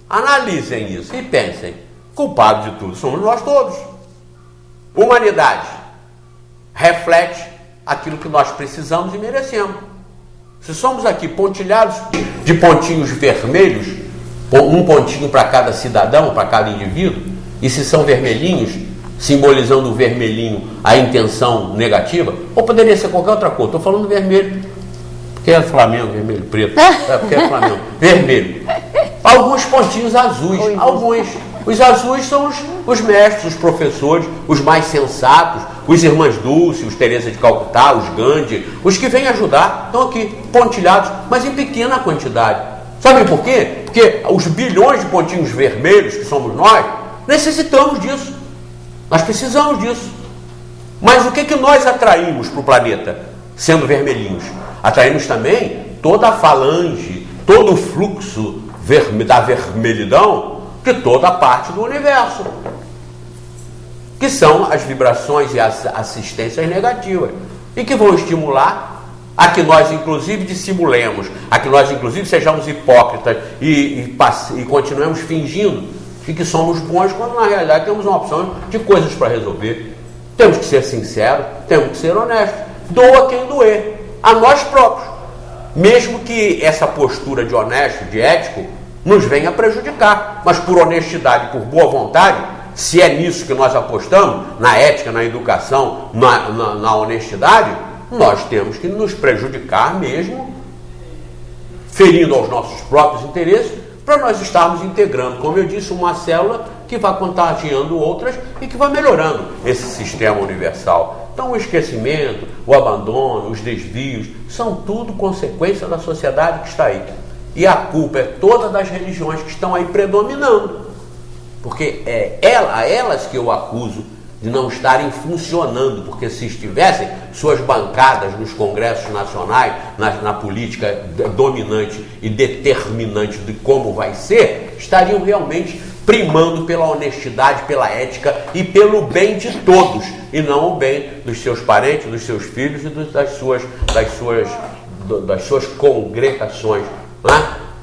Analisem isso e pensem, culpados de tudo somos nós todos. Humanidade reflete aquilo que nós precisamos e merecemos. Se somos aqui pontilhados de pontinhos vermelhos, um pontinho para cada cidadão, para cada indivíduo, e se são vermelhinhos, simbolizando o vermelhinho a intenção negativa, ou poderia ser qualquer outra cor. Estou falando vermelho, porque é Flamengo, vermelho, preto, porque é Flamengo, vermelho. Alguns pontinhos azuis, alguns. Os azuis são os mestres, os professores, os mais sensatos, os Irmãs Dulce, os Teresa de Calcutá, os Gandhi, os que vêm ajudar, estão aqui, pontilhados, mas em pequena quantidade. Sabem por quê? Porque os bilhões de pontinhos vermelhos que somos nós, necessitamos disso. Nós precisamos disso. Mas o que nós atraímos para o planeta, sendo vermelhinhos? Atraímos também toda a falange, todo o fluxo da vermelhidão de toda a parte do universo, que são as vibrações e as assistências negativas, e que vão estimular a que nós inclusive dissimulemos, a que nós inclusive sejamos hipócritas e continuemos fingindo de que somos bons, quando na realidade temos uma opção de coisas para resolver. Temos que ser sinceros, temos que ser honestos, doa quem doer, a nós próprios, mesmo que essa postura de honesto, de ético, nos venha prejudicar, mas por honestidade, por boa vontade, se é nisso que nós apostamos, na ética, na educação, na honestidade, nós temos que nos prejudicar mesmo, ferindo aos nossos próprios interesses, para nós estarmos integrando, como eu disse, uma célula que vai contagiando outras e que vai melhorando esse sistema universal. Então o esquecimento, o abandono, os desvios, são tudo consequência da sociedade que está aí. E a culpa é toda das religiões que estão aí predominando. Porque é a elas que eu acuso de não estarem funcionando, porque se estivessem, suas bancadas nos congressos nacionais, na política dominante e determinante de como vai ser, estariam realmente primando pela honestidade, pela ética e pelo bem de todos, e não o bem dos seus parentes, dos seus filhos e das suas congregações.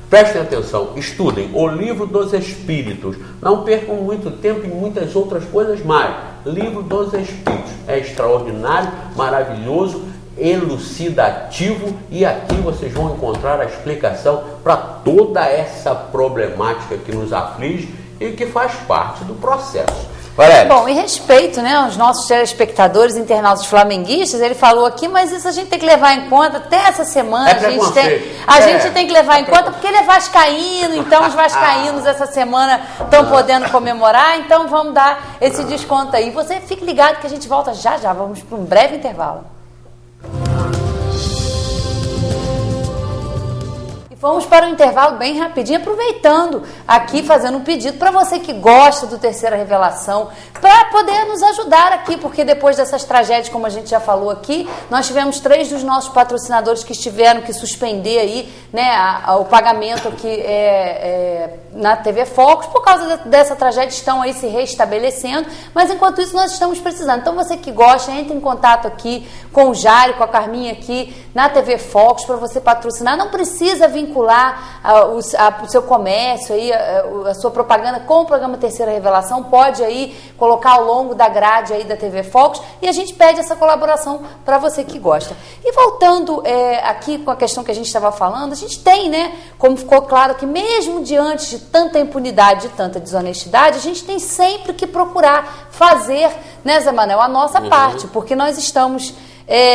Prestem atenção, estudem o Livro dos Espíritos, não percam muito tempo em muitas outras coisas mais. Livro dos Espíritos é extraordinário, maravilhoso, elucidativo, e aqui vocês vão encontrar a explicação para toda essa problemática que nos aflige e que faz parte do processo. Bom, em respeito, né, aos nossos telespectadores, internautas flamenguistas, ele falou aqui, mas isso a gente tem que levar em conta até essa semana. A gente tem que levar em conta, porque ele é vascaíno, então os vascaínos essa semana estão podendo comemorar, então vamos dar esse desconto aí. Você fique ligado que a gente volta já, vamos para um breve intervalo. Vamos para o intervalo bem rapidinho, aproveitando aqui, fazendo um pedido para você que gosta do Terceira Revelação, para poder nos ajudar aqui, porque depois dessas tragédias, como a gente já falou aqui, nós tivemos 3 dos nossos patrocinadores que tiveram que suspender aí, né, o pagamento aqui na TV Focus, por causa dessa tragédia, estão aí se restabelecendo, mas enquanto isso nós estamos precisando. Então você que gosta, entre em contato aqui com o Jário, com a Carminha aqui na TV Focus, para você patrocinar. Não precisa vir vincular o seu comércio, aí, a sua propaganda com o programa Terceira Revelação, pode aí colocar ao longo da grade aí da TV Focus, e a gente pede essa colaboração para você que gosta. E voltando aqui com a questão que a gente estava falando, a gente tem, né, como ficou claro que mesmo diante de tanta impunidade, de tanta desonestidade, a gente tem sempre que procurar fazer, né, Zé Manel, a nossa parte, porque nós estamos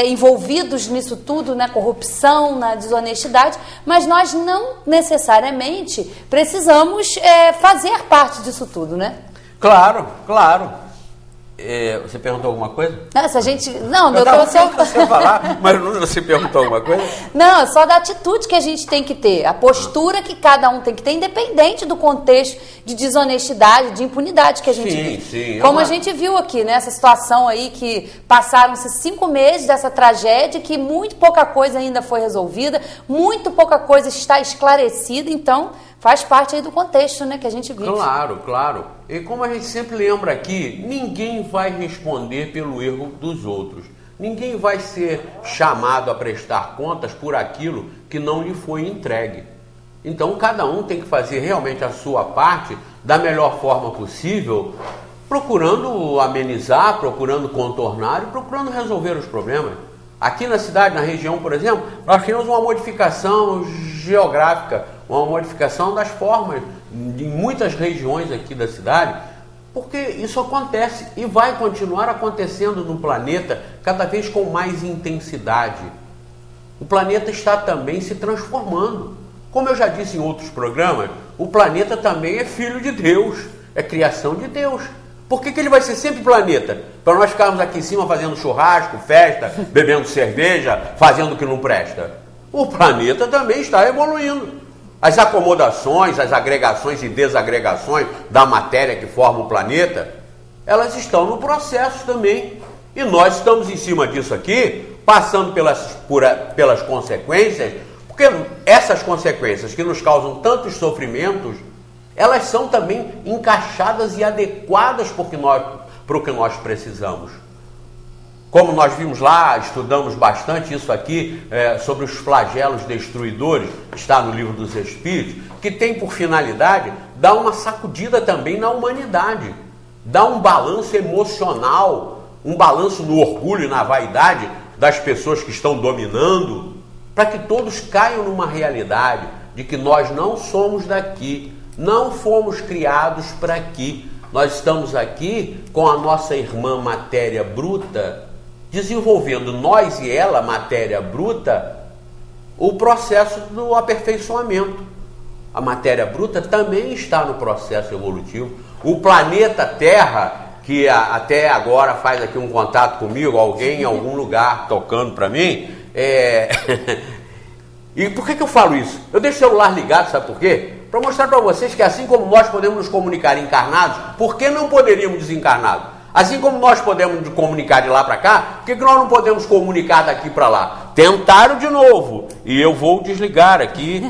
envolvidos nisso tudo, na corrupção, na desonestidade, mas nós não necessariamente precisamos fazer parte disso tudo, né? Claro, claro. Você perguntou alguma coisa? Não, se a gente... Não, eu doutor, só... você falar, mas você perguntou alguma coisa? Não, só da atitude que a gente tem que ter, a postura que cada um tem que ter, independente do contexto de desonestidade, de impunidade que a gente vive. Sim. Como a gente viu aqui, nessa situação aí que passaram-se 5 meses dessa tragédia, que muito pouca coisa ainda foi resolvida, muito pouca coisa está esclarecida, então... Faz parte aí do contexto, né, que a gente vive. Claro, claro. E como a gente sempre lembra aqui, ninguém vai responder pelo erro dos outros. Ninguém vai ser chamado a prestar contas por aquilo que não lhe foi entregue. Então, cada um tem que fazer realmente a sua parte da melhor forma possível, procurando amenizar, procurando contornar e procurando resolver os problemas. Aqui na cidade, na região, por exemplo, nós temos uma modificação geográfica, uma modificação das formas em muitas regiões aqui da cidade, porque isso acontece e vai continuar acontecendo no planeta cada vez com mais intensidade. O planeta está também se transformando. Como eu já disse em outros programas, o planeta também é filho de Deus, é criação de Deus. Por que ele vai ser sempre planeta? Para nós ficarmos aqui em cima fazendo churrasco, festa, bebendo cerveja, fazendo o que não presta. O planeta também está evoluindo. As acomodações, as agregações e desagregações da matéria que forma o planeta, elas estão no processo também. E nós estamos em cima disso aqui, passando pelas consequências, porque essas consequências que nos causam tantos sofrimentos, elas são também encaixadas e adequadas para o que nós precisamos. Como nós vimos lá, estudamos bastante isso aqui, sobre os flagelos destruidores, está no Livro dos Espíritos, que tem por finalidade dar uma sacudida também na humanidade, dar um balanço emocional, um balanço no orgulho e na vaidade das pessoas que estão dominando, para que todos caiam numa realidade de que nós não somos daqui, não fomos criados para aqui. Nós estamos aqui com a nossa irmã matéria bruta, desenvolvendo nós e ela, matéria bruta, o processo do aperfeiçoamento. A matéria bruta também está no processo evolutivo. O planeta Terra, que até agora faz aqui um contato comigo, alguém em algum lugar tocando para mim, E por que eu falo isso? Eu deixo o celular ligado, sabe por quê? Para mostrar para vocês que assim como nós podemos nos comunicar encarnados, por que não poderíamos desencarnados? Assim como nós podemos comunicar de lá para cá, por que nós não podemos comunicar daqui para lá? Tentaram de novo, e eu vou desligar aqui,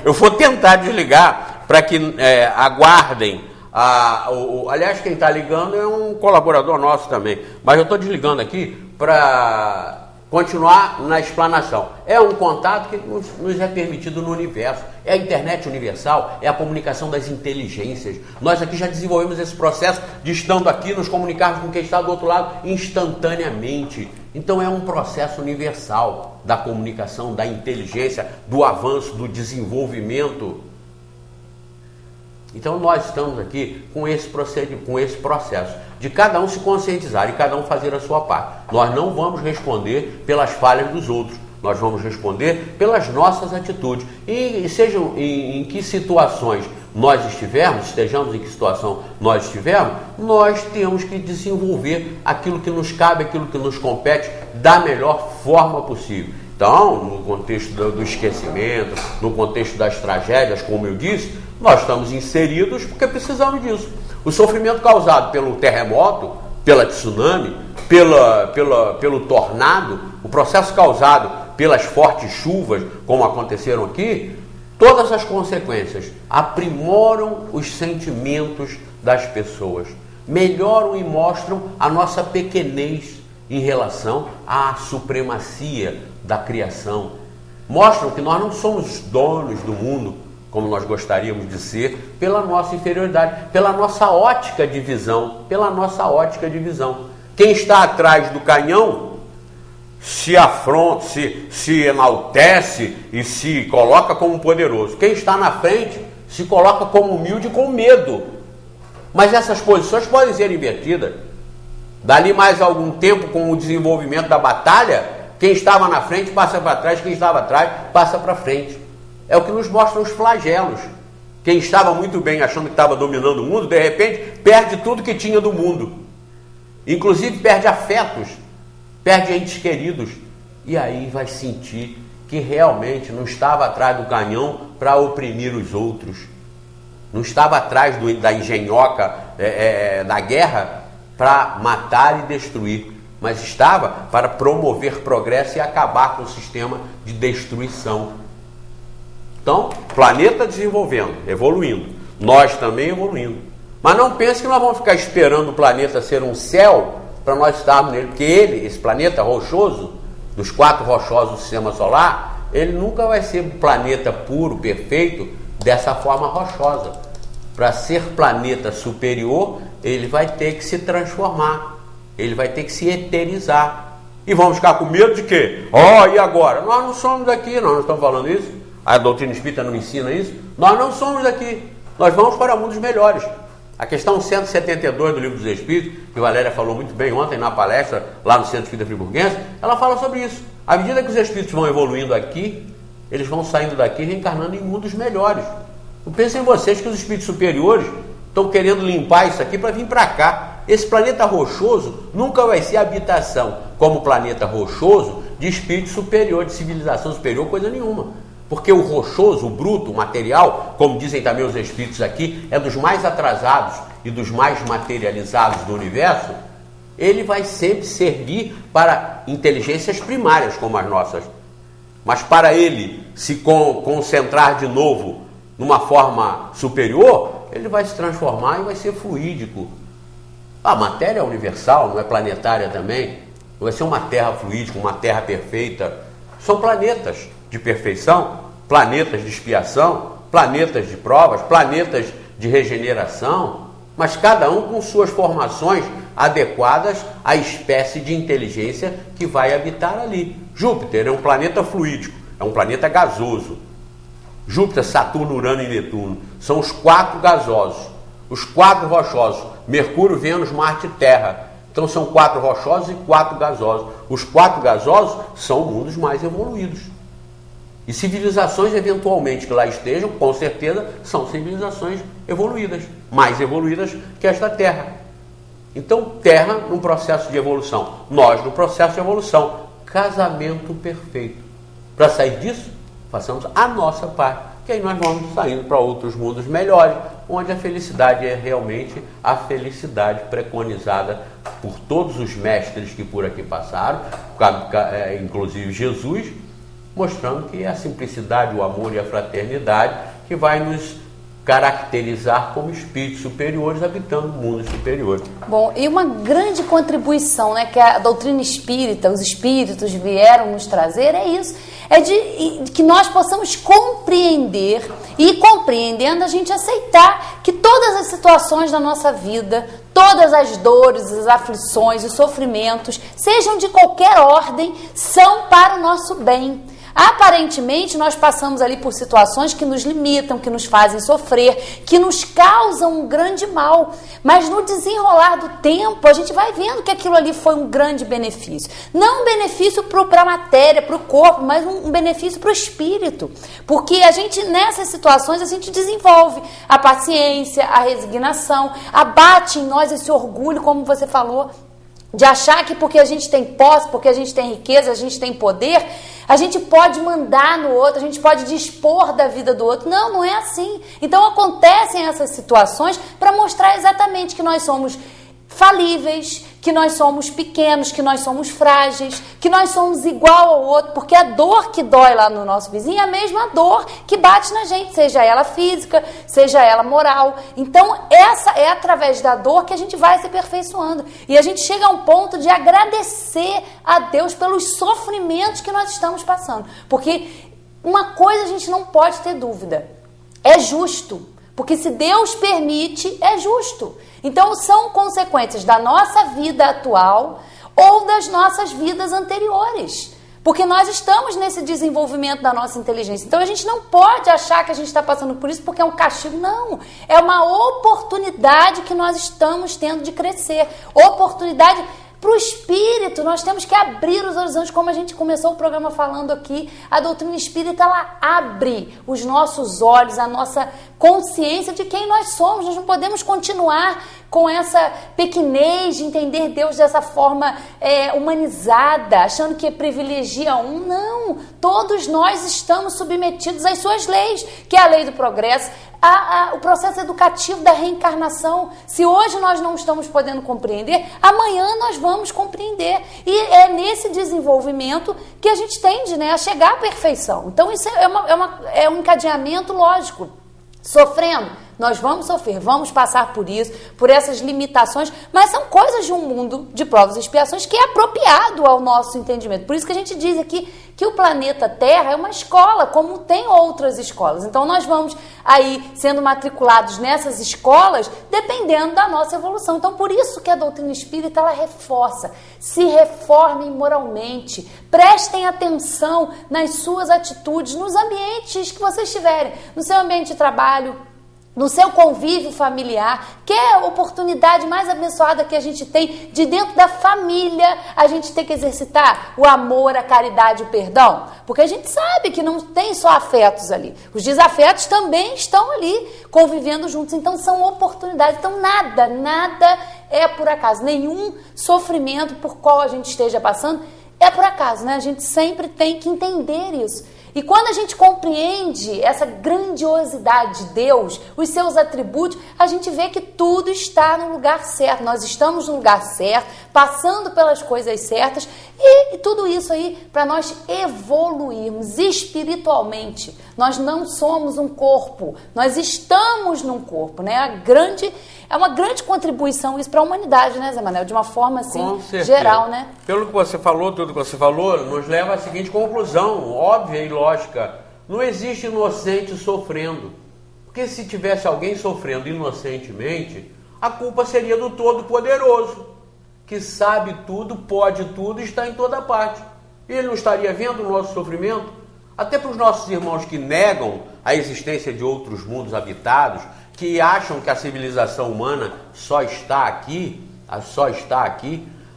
eu vou tentar desligar para que aguardem. Aliás, quem está ligando é um colaborador nosso também, mas eu estou desligando aqui para continuar na explanação. É um contato que nos é permitido no universo. É a internet universal, é a comunicação das inteligências. Nós aqui já desenvolvemos esse processo de, estando aqui, nos comunicarmos com quem está do outro lado instantaneamente. Então é um processo universal da comunicação, da inteligência, do avanço, do desenvolvimento. Então nós estamos aqui com esse processo de cada um se conscientizar e cada um fazer a sua parte. Nós não vamos responder pelas falhas dos outros, nós vamos responder pelas nossas atitudes. E sejam em que situações nós estejamos em que situação nós estivermos, nós temos que desenvolver aquilo que nos cabe, aquilo que nos compete da melhor forma possível. Então, no contexto do esquecimento, no contexto das tragédias, como eu disse, nós estamos inseridos porque precisamos disso. O sofrimento causado pelo terremoto, pela tsunami, pelo tornado, o processo causado pelas fortes chuvas, como aconteceram aqui, todas as consequências aprimoram os sentimentos das pessoas, melhoram e mostram a nossa pequenez em relação à supremacia da criação. mostram que nós não somos donos do mundo como nós gostaríamos de ser, pela nossa inferioridade, pela nossa ótica de visão, Quem está atrás do canhão se afronta, se enaltece e se coloca como poderoso. Quem está na frente se coloca como humilde com medo. Mas essas posições podem ser invertidas. Dali mais algum tempo, com o desenvolvimento da batalha, quem estava na frente passa para trás, quem estava atrás passa para frente. É o que nos mostram os flagelos. Quem estava muito bem achando que estava dominando o mundo, de repente perde tudo que tinha do mundo. Inclusive perde afetos, perde entes queridos. E aí vai sentir que realmente não estava atrás do canhão para oprimir os outros. Não estava atrás da engenhoca da guerra para matar e destruir. Mas estava para promover progresso e acabar com o sistema de destruição. Então, planeta desenvolvendo, evoluindo, nós também evoluindo. Mas não pense que nós vamos ficar esperando o planeta ser um céu para nós estarmos nele, porque esse planeta rochoso, dos 4 rochosos do sistema solar, ele nunca vai ser um planeta puro, perfeito, dessa forma rochosa. Para ser planeta superior, ele vai ter que se transformar, ele vai ter que se eterizar. E vamos ficar com medo de quê? E agora? Nós não somos daqui, nós não estamos falando isso. A doutrina espírita não ensina isso. Nós não somos daqui. Nós vamos para mundos melhores. A questão 172 do Livro dos Espíritos, que Valéria falou muito bem ontem na palestra, lá no Centro Espírita Friburguense, ela fala sobre isso. À medida que os espíritos vão evoluindo aqui, eles vão saindo daqui reencarnando em mundos melhores. Não pensem em vocês que os espíritos superiores estão querendo limpar isso aqui para vir para cá. Esse planeta rochoso nunca vai ser habitação como planeta rochoso de espírito superior, de civilização superior, coisa nenhuma. Porque o rochoso, o bruto, o material, como dizem também os espíritos aqui, é dos mais atrasados e dos mais materializados do universo. Ele vai sempre servir para inteligências primárias como as nossas. Mas para ele se concentrar de novo numa forma superior, ele vai se transformar e vai ser fluídico. A matéria é universal, não é planetária também. Não vai ser uma terra fluídica, uma terra perfeita. São planetas de perfeição, planetas de expiação, planetas de provas, planetas de regeneração, mas cada um com suas formações adequadas à espécie de inteligência que vai habitar ali. Júpiter é um planeta fluídico, é um planeta gasoso. Júpiter, Saturno, Urano e Netuno são os 4 gasosos, os 4 rochosos, Mercúrio, Vênus, Marte e Terra. Então são 4 rochosos e 4 gasosos. Os 4 gasosos são mundos mais evoluídos. E civilizações, eventualmente, que lá estejam, com certeza, são civilizações evoluídas, mais evoluídas que esta Terra. Então, Terra num processo de evolução, nós no processo de evolução, casamento perfeito. Para sair disso, façamos a nossa parte, que aí nós vamos saindo para outros mundos melhores, onde a felicidade é realmente a felicidade preconizada por todos os mestres que por aqui passaram, inclusive Jesus, mostrando que é a simplicidade, o amor e a fraternidade que vai nos caracterizar como espíritos superiores habitando mundos superiores. Bom, e uma grande contribuição, né, que a doutrina espírita, os espíritos vieram nos trazer, é isso, é de que nós possamos compreender e, compreendendo, a gente aceitar que todas as situações da nossa vida, todas as dores, as aflições, os sofrimentos, sejam de qualquer ordem, são para o nosso bem. Aparentemente, nós passamos ali por situações que nos limitam, que nos fazem sofrer, que nos causam um grande mal. Mas no desenrolar do tempo, a gente vai vendo que aquilo ali foi um grande benefício. Não um benefício para a matéria, para o corpo, mas um benefício para o espírito. Porque a gente, nessas situações, a gente desenvolve a paciência, a resignação, abate em nós esse orgulho, como você falou, de achar que porque a gente tem posse, porque a gente tem riqueza, a gente tem poder, a gente pode mandar no outro, a gente pode dispor da vida do outro. Não, não é assim. Então acontecem essas situações para mostrar exatamente que nós somos falíveis, que nós somos pequenos, que nós somos frágeis, que nós somos igual ao outro, porque a dor que dói lá no nosso vizinho é a mesma dor que bate na gente, seja ela física, seja ela moral. Então, essa é através da dor que a gente vai se aperfeiçoando. E a gente chega a um ponto de agradecer a Deus pelos sofrimentos que nós estamos passando. Porque uma coisa a gente não pode ter dúvida, é justo, porque se Deus permite, é justo. Então são consequências da nossa vida atual ou das nossas vidas anteriores. Porque nós estamos nesse desenvolvimento da nossa inteligência. Então a gente não pode achar que a gente está passando por isso porque é um castigo. Não, é uma oportunidade que nós estamos tendo de crescer. Oportunidade para o espírito. Nós temos que abrir os horizontes, como a gente começou o programa falando aqui. A doutrina espírita, ela abre os nossos olhos, a nossa consciência de quem nós somos. Nós não podemos continuar com essa pequenez de entender Deus dessa forma humanizada, achando que privilegia um. Não, todos nós estamos submetidos às suas leis, que é a lei do progresso, o processo educativo da reencarnação. Se hoje nós não estamos podendo compreender, amanhã nós vamos compreender. E é nesse desenvolvimento que a gente tende, né, a chegar à perfeição. Então isso é um encadeamento lógico. Sofrendo, nós vamos sofrer, vamos passar por isso, por essas limitações, mas são coisas de um mundo de provas e expiações que é apropriado ao nosso entendimento. Por isso que a gente diz aqui que o planeta Terra é uma escola, como tem outras escolas. Então nós vamos aí sendo matriculados nessas escolas, dependendo da nossa evolução. Então por isso que a doutrina espírita, ela reforça, se reformem moralmente, prestem atenção nas suas atitudes, nos ambientes que vocês estiverem, no seu ambiente de trabalho, no seu convívio familiar, que é a oportunidade mais abençoada que a gente tem de dentro da família, a gente tem que exercitar o amor, a caridade e o perdão, porque a gente sabe que não tem só afetos ali, os desafetos também estão ali convivendo juntos, então são oportunidades, então nada é por acaso, nenhum sofrimento por qual a gente esteja passando é por acaso, né? A gente sempre tem que entender isso. E quando a gente compreende essa grandiosidade de Deus, os seus atributos, a gente vê que tudo está no lugar certo. Nós estamos no lugar certo, passando pelas coisas certas e tudo isso aí para nós evoluirmos espiritualmente. Nós não somos um corpo, nós estamos num corpo, né? É uma grande contribuição isso para a humanidade, né, Zé Manel? De uma forma assim, geral, né? Pelo que você falou, tudo que você falou, nos leva à seguinte conclusão, óbvia e lógica. Não existe inocente sofrendo. Porque se tivesse alguém sofrendo inocentemente, a culpa seria do Todo-Poderoso, que sabe tudo, pode tudo e está em toda parte. Ele não estaria vendo o nosso sofrimento? Até para os nossos irmãos que negam a existência de outros mundos habitados, que acham que a civilização humana só está aqui,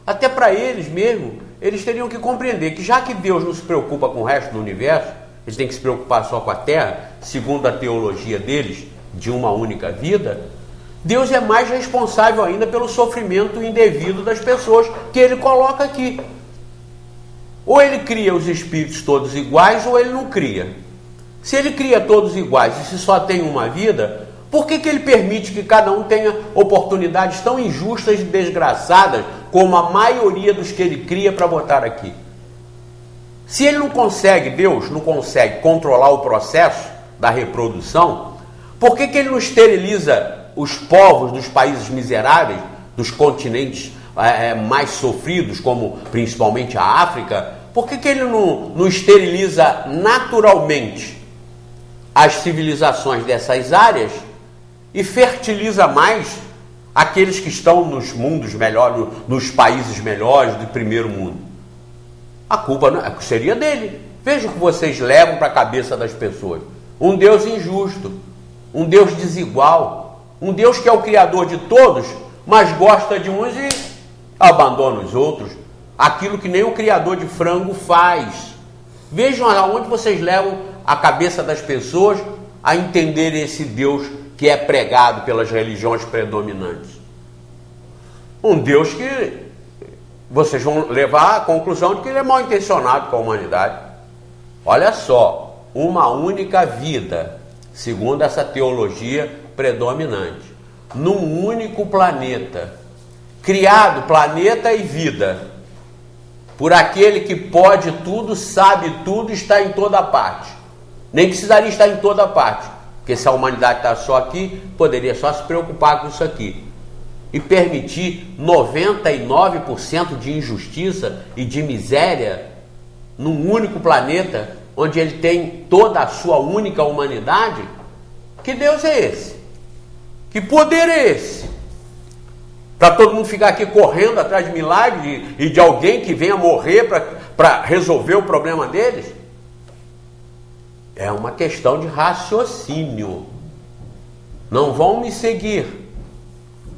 até para eles mesmo, eles teriam que compreender que já que Deus não se preocupa com o resto do universo, eles têm que se preocupar só com a Terra, segundo a teologia deles, de uma única vida, Deus é mais responsável ainda pelo sofrimento indevido das pessoas que ele coloca aqui. Ou ele cria os espíritos todos iguais, ou ele não cria. Se ele cria todos iguais e se só tem uma vida, por que ele permite que cada um tenha oportunidades tão injustas e desgraçadas como a maioria dos que ele cria para botar aqui? Se ele não consegue, Deus não consegue controlar o processo da reprodução, por que ele não esteriliza os povos dos países miseráveis, dos continentes mais sofridos, como principalmente a África? Por que ele não esteriliza naturalmente as civilizações dessas áreas e fertiliza mais aqueles que estão nos mundos melhores, nos países melhores do primeiro mundo? A culpa não, seria dele. Veja o que vocês levam para a cabeça das pessoas. Um Deus injusto, um Deus desigual, um Deus que é o Criador de todos, mas gosta de uns e abandona os outros. Aquilo que nem o criador de frango faz. Vejam aonde vocês levam a cabeça das pessoas a entender esse Deus que é pregado pelas religiões predominantes. Um Deus que vocês vão levar à conclusão de que ele é mal intencionado com a humanidade. Olha só, uma única vida, segundo essa teologia predominante, num único planeta, criado planeta e vida, por aquele que pode tudo, sabe tudo, está em toda parte. Nem precisaria estar em toda parte, porque se a humanidade está só aqui, poderia só se preocupar com isso aqui. E permitir 99% de injustiça e de miséria num único planeta onde ele tem toda a sua única humanidade, que Deus é esse? Que poder é esse? Para todo mundo ficar aqui correndo atrás de milagres e de alguém que venha morrer para resolver o problema deles? É uma questão de raciocínio. Não vão me seguir,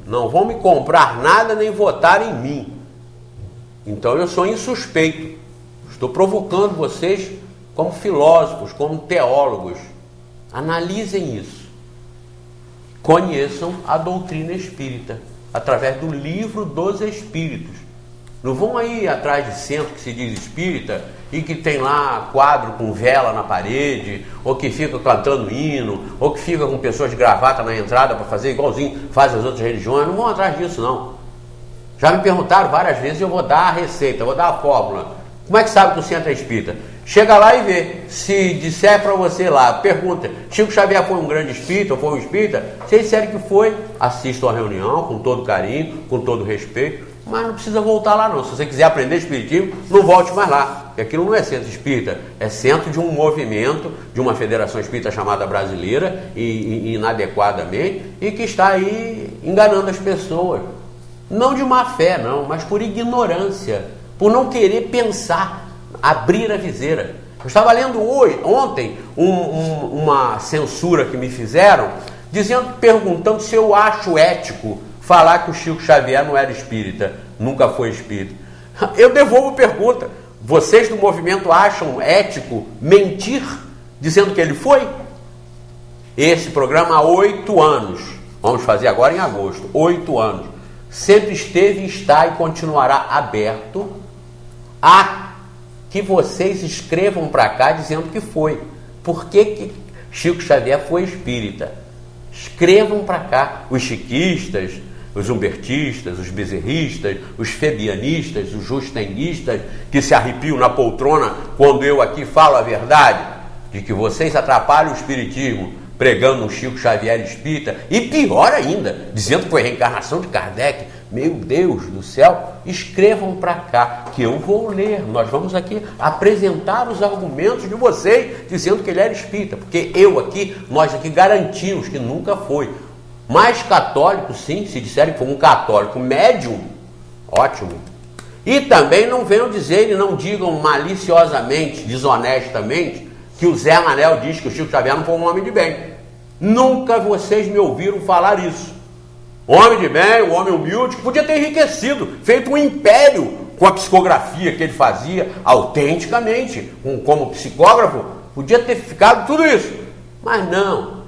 não vão me comprar nada nem votar em mim. Então eu sou insuspeito. Estou provocando vocês como filósofos, como teólogos. Analisem isso. Conheçam a doutrina espírita através do livro dos Espíritos. Não vão aí atrás de centro que se diz espírita e que tem lá quadro com vela na parede, ou que fica cantando hino, ou que fica com pessoas de gravata na entrada para fazer igualzinho faz as outras religiões. Não vão atrás disso, não. Já me perguntaram várias vezes e eu vou dar a receita, eu vou dar a fórmula. Como é que sabe que o centro é espírita? Chega lá e vê. Se disser para você lá, pergunta, Chico Xavier foi um grande espírita ou foi um espírita? Se eles disserem que foi, assistam a reunião com todo carinho, com todo respeito, mas não precisa voltar lá não. Se você quiser aprender espiritismo, não volte mais lá, porque aquilo não é centro espírita, é centro de um movimento, de uma federação espírita chamada brasileira, e inadequadamente, e que está aí enganando as pessoas. Não de má fé, não, mas por ignorância, por não querer pensar, abrir a viseira. Eu estava lendo ontem uma censura que me fizeram, perguntando se eu acho ético falar que o Chico Xavier não era espírita, nunca foi espírita. Eu devolvo a pergunta. Vocês do movimento acham ético mentir dizendo que ele foi? Esse programa há 8 anos, vamos fazer agora em agosto, 8 anos, sempre esteve, está e continuará aberto a que vocês escrevam para cá dizendo que foi. Por que Chico Xavier foi espírita? Escrevam para cá. Os chiquistas, os umbertistas, os bezerristas, os febianistas, os justenguistas, que se arrepiam na poltrona quando eu aqui falo a verdade, de que vocês atrapalham o espiritismo pregando um Chico Xavier espírita, e pior ainda, dizendo que foi reencarnação de Kardec. Meu Deus do céu, escrevam para cá, que eu vou ler. Nós vamos aqui apresentar os argumentos de vocês, dizendo que ele era espírita, porque nós aqui garantimos que nunca foi. Mas católico, sim, se disserem que foi um católico médium, ótimo. E também não venham dizer e não digam maliciosamente, desonestamente, que o Zé Manel diz que o Chico Xavier não foi um homem de bem. Nunca vocês me ouviram falar isso. Homem de bem, um homem humilde, que podia ter enriquecido, feito um império com a psicografia que ele fazia autenticamente, como psicógrafo, podia ter ficado tudo isso. Mas não,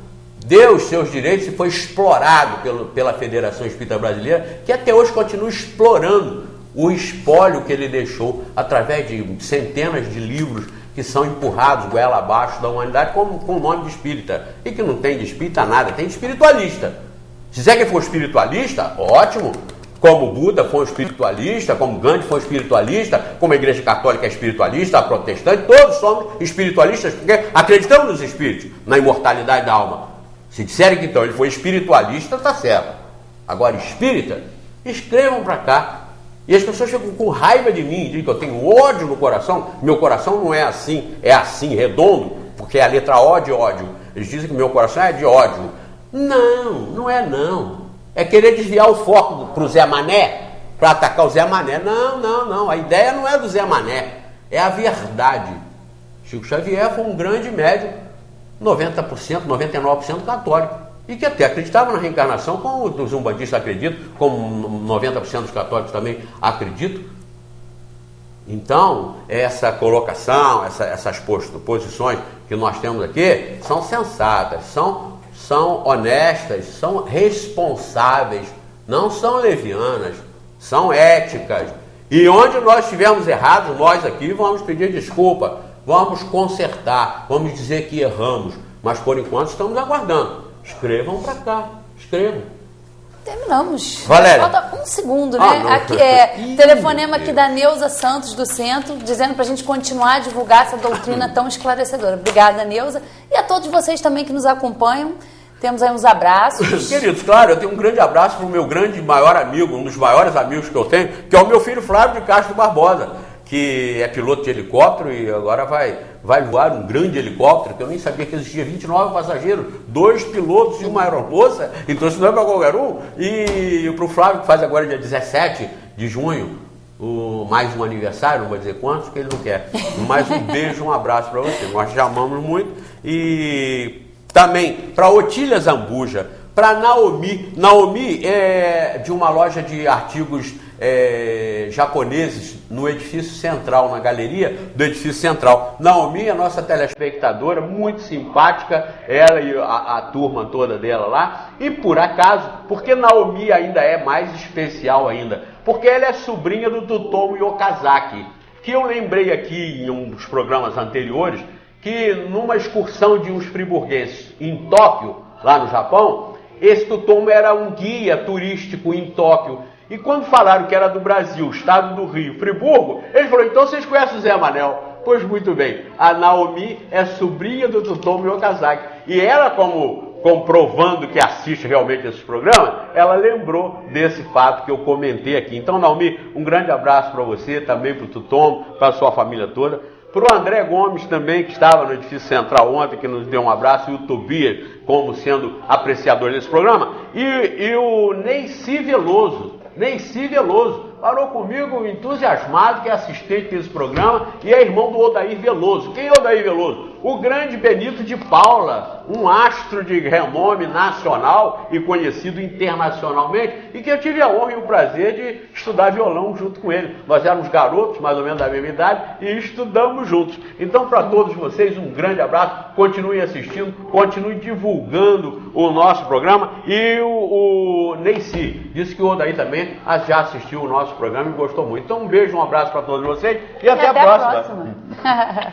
deu os seus direitos e foi explorado pela Federação Espírita Brasileira, que até hoje continua explorando o espólio que ele deixou através de centenas de livros que são empurrados goela abaixo da humanidade com o nome de espírita, e que não tem de espírita nada, tem de espiritualista. Se quiser que for espiritualista, ótimo, como Buda foi um espiritualista, como Gandhi foi um espiritualista, como a Igreja Católica é espiritualista, a protestante, todos somos espiritualistas, porque acreditamos nos espíritos, na imortalidade da alma. Se disserem que então ele foi espiritualista, está certo. Agora, espírita, escrevam para cá. E as pessoas ficam com raiva de mim, dizem que eu tenho ódio no coração. Meu coração não é assim, redondo, porque é a letra O de ódio. Eles dizem que meu coração é de ódio. Não, não é não. É querer desviar o foco para o Zé Mané, para atacar o Zé Mané. Não. A ideia não é do Zé Mané, é a verdade. Chico Xavier foi um grande médium, 90%, 99% católico. E que até acreditava na reencarnação, como os umbandistas acreditam, como 90% dos católicos também acreditam. Então, essa colocação, essas posições que nós temos aqui, são sensatas, são honestas, são responsáveis, não são levianas, são éticas. E onde nós estivermos errados, nós aqui vamos pedir desculpa, vamos consertar, vamos dizer que erramos, mas por enquanto estamos aguardando. Escrevam para cá, escrevam. Terminamos. Valéria. Falta um segundo, né? Aqui telefonema aqui da Neuza Santos do Centro, dizendo para a gente continuar a divulgar essa doutrina tão esclarecedora. Obrigada, Neuza. E a todos vocês também que nos acompanham. Temos aí uns abraços. Queridos, claro, eu tenho um grande abraço para o meu maior amigo, um dos maiores amigos que eu tenho, que é o meu filho Flávio de Castro Barbosa, que é piloto de helicóptero e agora vai vai voar um grande helicóptero, que eu nem sabia que existia, 29 passageiros, 2 pilotos e uma aeromoça, então isso não é para qualquer um. E para o Flávio, que faz agora dia 17 de junho, mais um aniversário, não vou dizer quantos, que ele não quer. Mais um beijo, um abraço para você. Nós te amamos muito. E também para Otília Zambuja, para Naomi. Naomi é de uma loja de artigos japoneses no edifício central, na galeria do edifício central. Naomi é nossa telespectadora, muito simpática, ela e a turma toda dela lá. E por acaso, porque Naomi ainda é mais especial ainda, porque ela é sobrinha do Tsutomu Yokazaki, que eu lembrei aqui em um dos programas anteriores, que numa excursão de uns friburgueses em Tóquio, lá no Japão, esse Tsutomu era um guia turístico em Tóquio. E quando falaram que era do Brasil, estado do Rio, Friburgo, ele falou, então vocês conhecem o Zé Manel? Pois muito bem, a Naomi é sobrinha do Tsutomu Yokazaki. E ela, como comprovando que assiste realmente esses programas, ela lembrou desse fato que eu comentei aqui. Então, Naomi, um grande abraço para você, também para o Tsutomu, para a sua família toda. Para o André Gomes também, que estava no edifício central ontem, que nos deu um abraço, e o Tobias, como sendo apreciador desse programa. E o Neyci Veloso, falou comigo entusiasmado, que é assistente desse programa e é irmão do Odair Veloso. Quem é Odair Veloso? O grande Benito de Paula, um astro de renome nacional e conhecido internacionalmente, e que eu tive a honra e o prazer de estudar violão junto com ele. Nós éramos garotos, mais ou menos da mesma idade, e estudamos juntos. Então, para todos vocês, um grande abraço, continuem assistindo, continuem divulgando o nosso programa. E o Neyci disse que o Odair também já assistiu o nosso programa e gostou muito. Então, um beijo, um abraço para todos vocês e até a próxima.